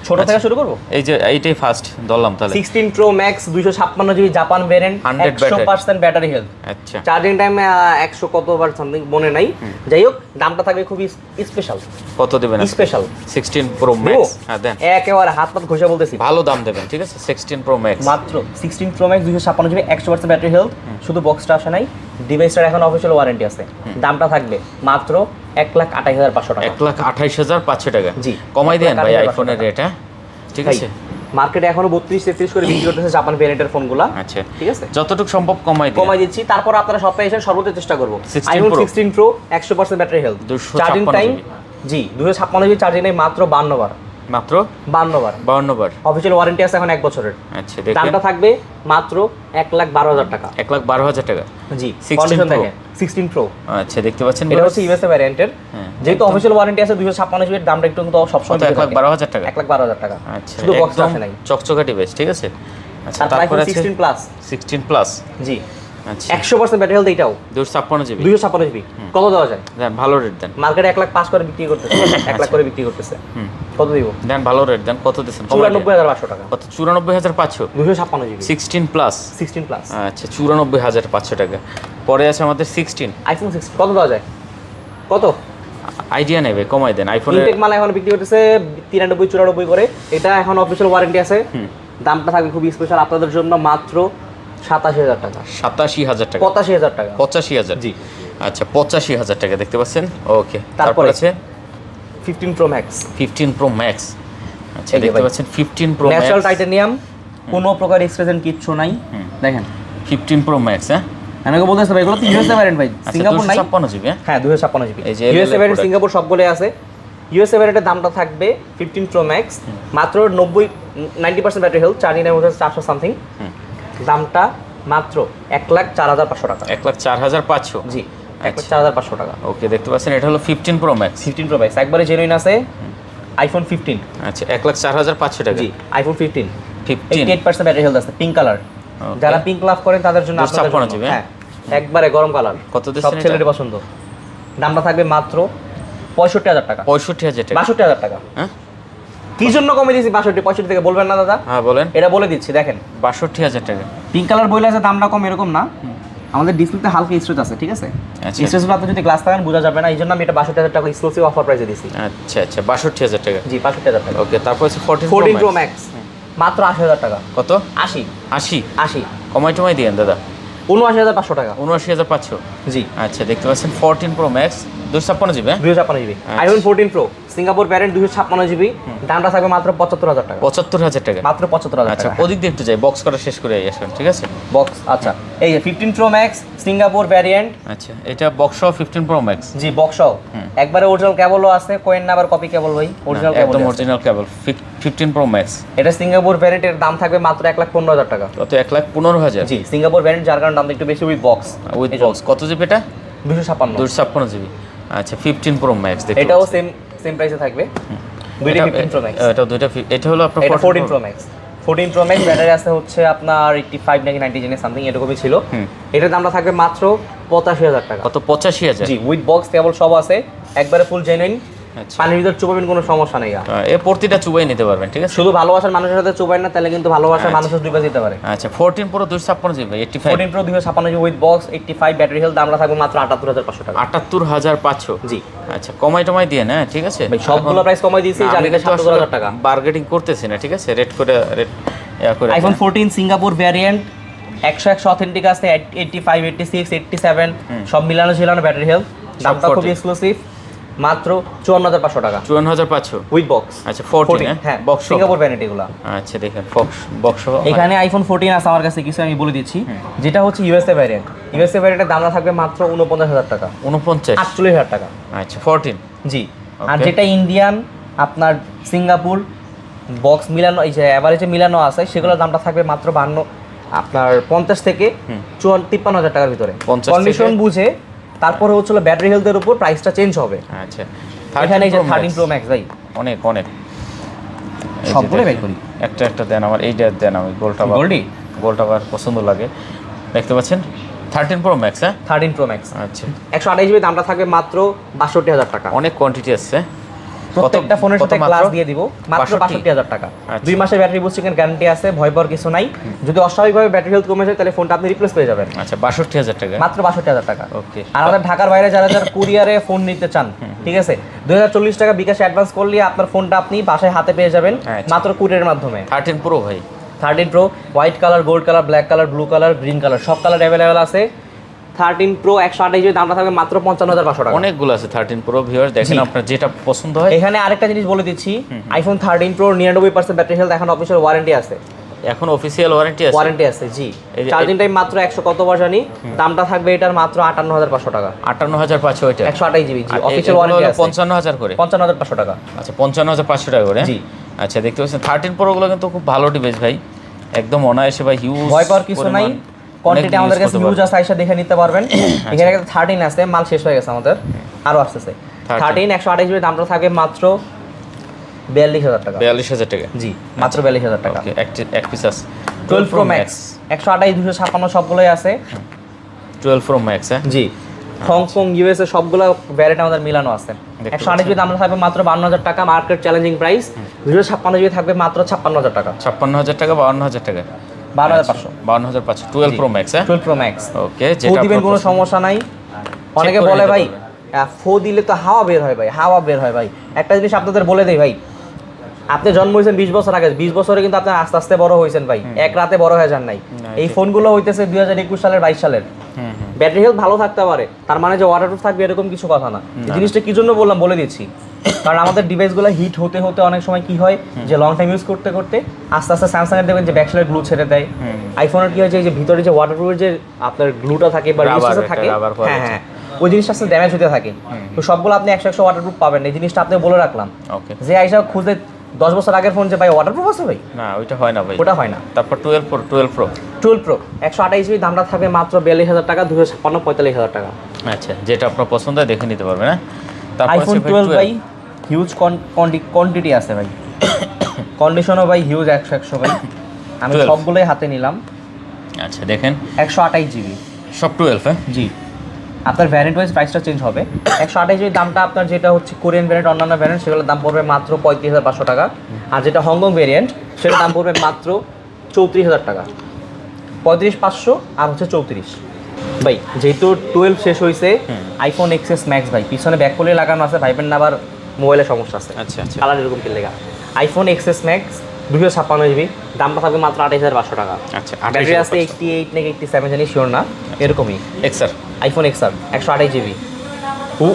ছোট থেকে শুরু করব। এই যে এইটাই ফার্স্ট ধরলাম তাহলে। 16 Pro Max 256GB Japan variant, 100% battery health, আচ্ছা, চার্জিং টাইম 100 কতবার সামথিং মনে নাই। যাই হোক, দামটা থাকবে খুবই স্পেশাল। কত দেবেন? Special 16 Pro Max। হ্যাঁ দেন, একেবারে হাত পাত ঘষে বলতেছি, ভালো দাম দেবেন, ঠিক আছে? 16 Pro Max মাত্র 16 Pro Max 256GB 100% battery health. শুধু বক্সটা আসে নাই, ডিভাইসটার এখন অফিসিয়াল ওয়ারেন্টি আছে। দামটা থাকবে মাত্র 1,28,500 টাকা। 1,28,500 টাকা। জি, কমাই দেন ভাই 1,28,500 আইফোনের রেট। হ্যাঁ ঠিক আছে। মার্কেটে এখনো 32-33 করে বিক্রি করতেছে জাপান ভেরিয়েন্টের ফোনগুলা। আচ্ছা, ঠিক আছে, যতটুকু সম্ভব কমাই দিন। কমাই দিচ্ছি। তারপর আপনারা সপ্তাহে এসে সর্বোচ্চ চেষ্টা করব। 16 iPhone Pro 16 Pro 100% battery health, 256 charging time GB। জি 256GB চার্জিং টাইম মাত্র 52 বার। মাত্র 52 বার 52 বার। অফিসিয়াল ওয়ারেন্টি আছে এখন 1 বছরের। আচ্ছা, দেখেন দামটা থাকবে মাত্র 1,12,000 টাকা। 1,12,000 টাকা। জি, 16 কন্ডিশন Pro। দেখেন 16 Pro। আচ্ছা, দেখতে পাচ্ছেন এটা হচ্ছে ইউএসএ ভ্যারিয়েন্টের। হ্যাঁ, যেহেতু অফিসিয়াল ওয়ারেন্টি আছে 256GB এর দামটা একটু কিন্তু সবসময় কত? 1,12,000 টাকা। 1,12,000 টাকা। আচ্ছা, শুধু বক্সটা একদম আসে নাই। চকচকা ডিভাইস, ঠিক আছে। আচ্ছা, তারপর তারপর আইফোন আছে 16 প্লাস। 16 প্লাস। জি, আচ্ছা, 100% ব্যাটারি হেলথ, এটাও 256 GB। 256GB। কত দেওয়া যায়? দেন ভালো রেট দেন। মার্কেটে 1,05,000 করে বিক্রি করতেছে, 1 লাখ করে বিক্রি করতেছে। কত দিব? দেন ভালো রেট দেন। কত দিচ্ছেন? কমাই দেন। 94,500 টাকা। কত? 94,500। 256GB 16 plus. 16 প্লাস। আচ্ছা, 94,500 টাকা। পরে আছে আমাদের 16। আইফোন 16 কত দেওয়া যায়? কত? আইডিয়া নেবে, কমাই দেন। আইফোনের ইনটেক মাল এখন বিক্রি করতেছে 93-94 করে। এটা এখন অফিসিয়াল ওয়ারেন্টি আছে। দামটা থাকবে খুবই স্পেশাল আপনাদের জন্য মাত্র 87,000 টাকা। 87,000 টাকা। 85,000 টাকা। 85,000। জি। আচ্ছা, 85,000 টাকা দেখতে পাচ্ছেন। ওকে, তারপর তারপরে আছে 15 Pro Max 15 Pro Max। আচ্ছা, এই যে দেখতে ভাই। পাচ্ছেন 15 Pro Max। ন্যাচারাল টাইটানিয়াম, কোনো প্রকার এক্সট্রেজেন্ট কিচ্ছু নাই। দেখেন 15 Pro Max। হ্যাঁ আমাকে বলতেছে ভাই এগুলো তো ইউএসএ ভ্যারিয়েন্ট ভাই, আচ্ছা, সিঙ্গাপুর নাই। 256 GB। হ্যাঁ 256GB এই যে ইউএসএ ভ্যারিয়েন্ট product। সিঙ্গাপুর সবগুলোই আছে। ইউএসএ ভ্যারিয়েন্টের দামটা থাকবে 15 Pro Max মাত্র 90% ব্যাটারি হেলথ, চার্জিং টাইম হচ্ছে 400 সামথিং। দামটা মাত্র 1,04,500 টাকা। 1,04,500। জি, 1,04,500 টাকা। ওকে, দেখতে পাচ্ছেন এটা হলো 15 Pro Max। 15 Pro Max একবারে জেনুইন আছে। আইফোন 15 আচ্ছা, 1,04,500 টাকা। জি, আইফোন 15 15 88% ব্যাটারি হেলথ আছে, পিঙ্ক কালার। Okay। যারা পিঙ্ক লাভ করেন তাদের জন্য, আপনাদের 256 জন্য। GB, হ্যাঁ, একবারে গরম কালার। কত সব দিচ্ছেন এটা? ছেলেদের পছন্দ। দামটা থাকবে মাত্র 65,000 টাকা। 65,000 টাকা। 62,000 টাকা। হ্যাঁ কি জন্য কমে দিয়েছি 65 থেকে বলবেন না দাদা? হ্যাঁ বলেন। এটা বলে দিচ্ছি, দেখেন 62,000 টাকা। পিঙ্ক কালার বইলে আছে দামটা কম এরকম না, আমাদের ডিসপ্লেতে হালকা স্ট্রেচ আছে, ঠিক আছে? আচ্ছা। স্ট্রেচগুলো আপনি যদি গ্লাস লাগান বোঝা যাবে না, এই জন্য আমি এটা 62,000 টাকা এক্সক্লুসিভ অফার প্রাইসে দিছি। আচ্ছা আচ্ছা 62,000 টাকা। জি 62,000 টাকা। ওকে, তারপর হচ্ছে 14 Pro Max মাত্র 80,000 টাকা। কত? 80 80 80 কমাই টমাই দিয়েন দাদা। 79,500 টাকা। 79,500। জি আচ্ছা, দেখতে পাচ্ছেন 14 Pro Max 256 GB. 256 GB. IPhone 14 Pro Singapore variant 256 GB, দামটা থাকবে মাত্র 75,000 টাকা। 75,000 টাকা। মাত্র 75,000 আচ্ছা, টাকা। ওদিক দিয়ে একটু যাই, বক্স করা শেষ করে আসেন, ঠিক আছে? বক্স আচ্ছা, এই যে 15 Pro Max সিঙ্গাপুর ভ্যারিয়েন্ট। আচ্ছা, এটা বক্স সহ 15 Pro Max। জি বক্স সহ একবারে অরিজিনাল কেবলও আছে, কয়েন না আবার কপি কেবল ভাই, অরিজিনাল কেবল। একদম অরিজিনাল কেবল 15 Pro Max। এটা সিঙ্গাপুর ভ্যারিয়েন্টের দাম থাকবে মাত্র 1,15,000 টাকা। কত? 1,15,000। জি সিঙ্গাপুর ভ্যারিয়েন্ট, যার কারণে দামটা একটু বেশি উইথ বক্স। উইথ বক্স কত জিবি এটা? 256। 256 জিবি। আচ্ছা, 15 Pro Max দেখতে এটাও পাচ্ছেন। সেম প্রাইসে থাকবে। দুইটা 15 Pro Max। এটা দুইটা এটা হলো আপনার এটা 14 Pro Max। 14 Pro Max battery আছে হচ্ছে আপনার 85 নাকি 90 জেনে সামথিং এরকমই ছিল। এটার দামটা থাকবে মাত্র 85,000 টাকা। কত? 85,000। জি উইথ বক্স কেবল সব আছে, একবারে ফুল জেনুইন। আচ্ছা, পানির ভিতর চুবাবেন কোনো সমস্যা নেই। এ প্রতিটা চুবাই নিতে পারবেন, ঠিক আছে? শুধু ভালোবাসার মানুষের সাথে চুবাই না, তাহলে কিন্তু ভালোবাসার মানুষের ডুবে যেতে পারে। আচ্ছা, 14 Pro 256 GB 85। 14 Pro 256 GB with box 85 battery health, দামটা থাকবে মাত্র 78,500 টাকা। 78,500। জি আচ্ছা, কমাই টমাই দিয়ে না, ঠিক আছে? ভাই সবগুলো প্রাইস কমাই দিয়েছি, জানি না 70,000 টাকা। বার্গেটিং করতেছি না, ঠিক আছে? রেট করে রেট করে। আইফোন 14 সিঙ্গাপুর ভ্যারিয়েন্ট 100 অথেন্টিক আছে, 85 86 87 সব মিলানো ঝিলানো ব্যাটারি হেলথ, দামটা খুব এক্সক্লুসিভ, মাত্র 54,500 টাকা। 54,500 উইথ বক্স। আচ্ছা, 14 হ্যাঁ বক্স সিঙ্গাপুর ভ্যারিয়েন্ট এগুলো। আচ্ছা, দেখেন বক্স এখানে আইফোন 14 আছে আমার কাছে, কিছু আমি বলে দিচ্ছি। যেটা হচ্ছে ইউএসএ ভ্যারিয়েন্ট, ইউএসএ ভ্যারিয়েন্টের দামটা থাকবে মাত্র 49,000 টাকা। 49 48,000 টাকা। আচ্ছা, 14। জি আর যেটা ইন্ডিয়ান আপনার সিঙ্গাপুর বক্স মিলানো, এই যে অ্যাভারেজে মিলানো আছে, সেগুলোর দামটা থাকবে মাত্র 52 আপনার 50 থেকে 53,000 টাকার ভিতরে। 50 কন্ডিশন বুঝে তারপরে হচ্ছিল ব্যাটারি হেলথের উপর প্রাইসটা চেঞ্জ হবে। আচ্ছা, এখানে এই যে 13 Pro Max ভাই অনেক সবগুলো বের করি। একটা দেন আমার, এইটা দেন, আমি গোলটা আবার পছন্দ লাগে। দেখতে পাচ্ছেন 13 Pro Max। হ্যাঁ 13 Pro Max আচ্ছা, 128 জিবি, দামটা থাকবে মাত্র 62,000 টাকা। অনেক কোয়ান্টিটি আছে। প্রত্যেকটা ফোনের সাথে গ্লাস দিয়ে দিব, মাত্র 62,000 টাকা। আচ্ছা। 2 মাসের ব্যাটারি বুস্টিং এর গ্যারান্টি আছে, ভয় পাওয়ার কিছু নাই। যদি অস্বাভাবিকভাবে ব্যাটারি হেলথ কমে যায়, তাহলে ফোনটা আপনি রিপ্লেস পেয়ে যাবেন। আচ্ছা, 62,000 টাকা। মাত্র 62,000 টাকা। ওকে। আর আমাদের ঢাকার বাইরে যারা কুরিয়ারে ফোন নিতে চান, ঠিক আছে, 2040 টাকা বিকাশে অ্যাডভান্স করলে আপনার ফোনটা আপনি বাসায় হাতে পেয়ে যাবেন মাত্র কুরিয়ারের মাধ্যমে। 13 Pro ভাই, 13 Pro white colour, gold colour, black colour, blue colour, green colour সব কালার অ্যাভেলেবেল আছে। 13 Pro 128 জিবি, দামটা থাকবে মাত্র 55,500 টাকা। অনেকগুলো আছে 13 Pro ভিউয়ার্স, দেখেন আপনার যেটা পছন্দ হয়। এখানে আরেকটা জিনিস বলে দিচ্ছি, আইফোন 13 Pro 99% ব্যাটারি হেলথ, এখন অফিসিয়াল ওয়ারেন্টি আছে। এখন অফিসিয়াল ওয়ারেন্টি আছে। জি চার্জিং টাইম মাত্র 100 কত বার জানি, দামটা থাকবে এটার মাত্র 58,500 টাকা। 58,500 এটা 128 জিবি। জি অফিসিয়াল ওয়ারেন্টি আছে 55,000 করে, 55,500 টাকা। আচ্ছা 55,500 টাকা করে। জি আচ্ছা, দেখতে পাচ্ছেন 13 Pro গুলো কিন্তু খুব ভালো ডিভাইস ভাই, একদম অনায়াসে ভাই, হিউজ ভয় পাওয়ার কিছু নাই। কোয়ান্টিটি আমাদের কাছে ইউজ আছে, আইসা দেখে নিতে পারবেন। এখানে 13 আছে, মাল শেষ হয়ে গেছে আমাদের, আরো আসতেছে। 13 128 জিবি, দামটা থাকবে মাত্র 42,000 টাকা। 42,000 টাকা। জি মাত্র 42,000 টাকা। ওকে, এক পিস আছে 12 Pro Max 128 256 সবগুলোই আছে। 12 Pro Max। হ্যাঁ জি হংকং ইউএসএ সবগুলো ভ্যারিয়েন্ট আমাদের মিলানো আছে। 128 জিবি দামটা থাকবে মাত্র 52,000 টাকা, মার্কেট চ্যালেঞ্জিং প্রাইস। 256 জিবি থাকবে মাত্র 56,000 টাকা। 56,000 টাকা, 52,000 টাকা, 52,500। 52,500 12 Pro Max। হ্যাঁ 12 Pro Max ওকে, যেটা দিবেন কোনো সমস্যা নাই। অনেকে বলে ভাই ফো দিলে তো হাওয়া বের হয় ভাই, হাওয়া বের হয় ভাই। একটা জিনিস আপনাদের বলে দেই ভাই, আপনি জন্ম হয়েছেন 20 বছর আগে, 20 বছরে কিন্তু আপনি আস্তে আস্তে বড় হয়েছেন ভাই, এক রাতে বড় হয়ে যান নাই। এই ফোনগুলো হইতেছে 2021 সালের 22 সালের। ব্যাটারি হেলথ ভালো থাকতে পারে, তার মানে যে ওয়াটারপ্রুফ থাকবে এরকম কিছু কথা না। এই জিনিসটা কি জন্য বললাম বলে দিচ্ছি, কারণ আমাদের ডিভাইসগুলো হিট হতে হতে অনেক সময় কি হয় যে লং টাইম ইউজ করতে করতে আস্তে আস্তে স্যামসাং এর দেখবেন যে ব্যাকসাইডের গ্লু ছেড়ে দেয়। আইফোনের কি হয় যে ভিতরে যে ওয়াটারপ্রুফের যে আপনার গ্লুটা থাকে বা রেজিস্টার থাকে, হ্যাঁ হ্যাঁ ওই জিনিসটা আস্তে ড্যামেজ হতে থাকে। তো সবগুলো আপনি 100 ওয়াটারপ্রুফ পাবেন, এই জিনিসটা আপনি বলে রাখলাম। ওকে, যে আইসা খুঁজে 10 বছর আগের ফোন যে ভাই ওয়াটারপ্রুফ আছে ভাই, না ওইটা হয় না ভাই, ওটা হয় না। তারপর 12 Pro 12 Pro 128 জিবি, দামটা থাকবে মাত্র 42,000 টাকা, 256 45,000 টাকা। আচ্ছা, যেটা আপনার পছন্দ হয় দেখে নিতে পারবেন। হ্যাঁ আইফোন 12 ভাই হিউজ কোয়ান্টিটি আছে ভাই, কন্ডিশনও ভাই হিউজ 100 ভাই। আমি সবগুলোই হাতে নিলাম। আচ্ছা দেখেন 128 জিবি সব 12। হ্যাঁ জি আপনার ভ্যারিয়েন্ট ওয়াইজ প্রাইসটা চেঞ্জ হবে। 128 জিবি দামটা আপনার যেটা হচ্ছে কোরিয়ান ভ্যারিয়েন্ট, অন্যান্য ভ্যারিয়েন্ট সেগুলোর দাম পড়বে মাত্র 35,500 টাকা। আর যেটা হংকং ভ্যারিয়েন্ট সেটার দাম পড়বে মাত্র 34,000 টাকা। 35,500 আর হচ্ছে 34। ভাই যেহেতু 12 শেষ হয়েছে, আইফোন এক্সএস ম্যাক্স ভাই পিছনে ব্যাক কোলে লাগানো আছে, ভাইবেন না আবার মোবাইলের সমস্যা আছে। আচ্ছা আচ্ছা কালার এরকম কি লেগা, আইফোন এক্সএস ম্যাক্স 256 জিবি, দামটা থাকবে মাত্র 28500 টাকা। আচ্ছা ব্যাটারি আছে 88 নাকি 87 জানি শিওর না, এরকমই এক্সার আইফোন এক্সআর 128 জিবি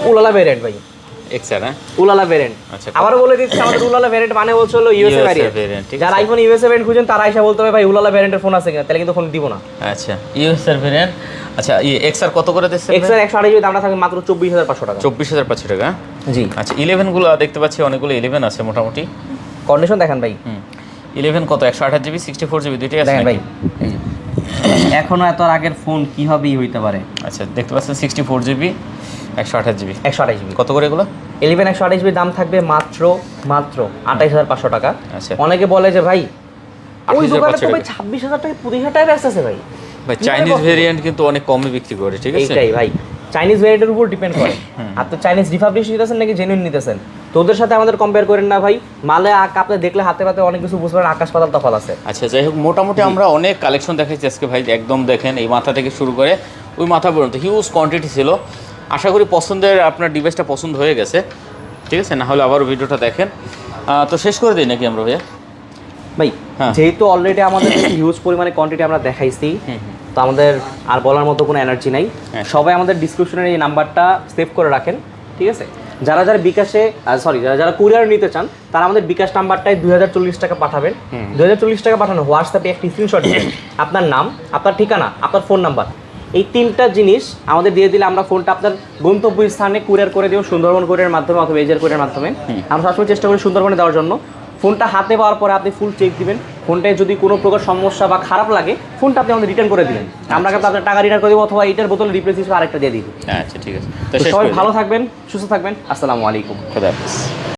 উলালা ভ্যারিয়েন্ট ভাই, এক্সার হ্যাঁ উলালা ভ্যারিয়েন্ট। আচ্ছা আবারও বলে দিচ্ছি আমাদের উলালা ভ্যারিয়েন্ট মানে হচ্ছে হলো ইউএসএ variant, ভ্যারিয়েন্ট। ঠিক যারা আছে। আইফোন ইউএসএ ভ্যারিয়েন্ট খুঁজেন তারা এসে বলতে হবে ভাই উলালা ভ্যারিয়েন্টের ফোন আছে কিনা, তাহলে কিন্তু ফোন দিব না। আচ্ছা ইউএসআর ভেরিয়েন্ট। আচ্ছা এক্সার কত করে দিচ্ছেন? এক্সআর 128 জিবি দামটা থাকবে মাত্র 24500 টাকা। 24500 টাকা। জি আচ্ছা 11 গুলো দেখতে পাচ্ছি, অনেকগুলো 11 আছে মোটামুটি। কন্ডিশন দেখেন ভাই, 11 কত 128 জিবি 64 জিবি দুইটাই আছে দেখেন ভাই নাকি? এখনো এত আগের ফোন কিভাবে হইতে পারে। আচ্ছা দেখতে পাচ্ছেন 64 জিবি 128 জিবি। 128 জিবি কত করে এগুলো? 11 128 জিবি দাম থাকবে মাত্র 28500 টাকা। আচ্ছা অনেকে বলে যে ভাই ওই 28,500 দোকানে তো ভাই টাকা। 26000 টাকা 25000 টাকা ব্যস্ত আছে ভাই। ভাই কিভাবে চাইনিজ possible? ভেরিয়েন্ট কিন্তু অনেক কমে বিক্রি করে, ঠিক আছে? এইটাই ভাই চাইনিজ ভ্যারিয়েন্টের উপর ডিপেন্ড করে। আপনি চাইনিজ রিফাবলিশ নিতেছেন নাকি জেনুইন নিতেছেন, তোদের সাথে আমাদের কম্পেয়ার করেন না ভাই। মালে আপনি দেখলে হাতে পাতে অনেক কিছু বুঝতে পারেন, আকাশ পাতাল তফাৎ আছে। আচ্ছা যাই হোক, মোটামুটি আমরা অনেক কালেকশন দেখাইছি আজকে ভাই, একদম দেখেন এই মাথা থেকে শুরু করে ওই মাথা পর্যন্ত হিউজ কোয়ান্টিটি ছিল। আশা করি পছন্দের আপনার ডিভাইসটা পছন্দ হয়ে গেছে, ঠিক আছে? না হলে আবারও ভিডিওটা দেখেন। তো শেষ করে দিই নাকি আমরা ভাইয়া? ভাই হ্যাঁ। যেহেতু অলরেডি আমাদের হিউজ পরিমাণে কোয়ান্টিটি আমরা দেখাইছি, তো আমাদের আর বলার মতো কোনো এনার্জি নাই। হ্যাঁ। সবাই আমাদের ডিসক্রিপশনের এই নাম্বারটা সেভ করে রাখেন, ঠিক আছে? যারা যারা বিকাশে যারা কুরিয়ার নিতে চান তারা আমাদের বিকাশ নাম্বারটায় 2040 টাকা পাঠাবেন। 2040 টাকা পাঠানো, হোয়াটসঅ্যাপে একটি স্ক্রিনশট দিবেন, আপনার নাম, আপনার ঠিকানা, আপনার ফোন নাম্বার, এই 3টা জিনিস আমাদের দিয়ে দিলে আমরা ফোনটা আপনার গন্তব্য স্থানে কুরিয়ার করে দেবো, সুন্দরবন কুরিয়ার মাধ্যমে অথবা এজের কুরিয়ার মাধ্যমে। আমরা সবসময় চেষ্টা করি সুন্দরবনে দেওয়ার জন্য। ফোনটা হাতে পাওয়ার পরে আপনি ফুল চেক দিবেন, ফোনটায় যদি কোনো প্রকার সমস্যা বা খারাপ লাগে ফোনটা আপনি আমাদের রিটার্ন করে দিবেন, আমরা কিন্তু আপনার টাকা রিটার্ন করে দেবো, অথবা এটার বোতল রিপ্লেস হিসেবে আরেকটা দিয়ে দিব। আচ্ছা ঠিক আছে, তো সবাই ভালো থাকবেন, সুস্থ থাকবেন, আসসালামু আলাইকুম। খোদা হাফেজ।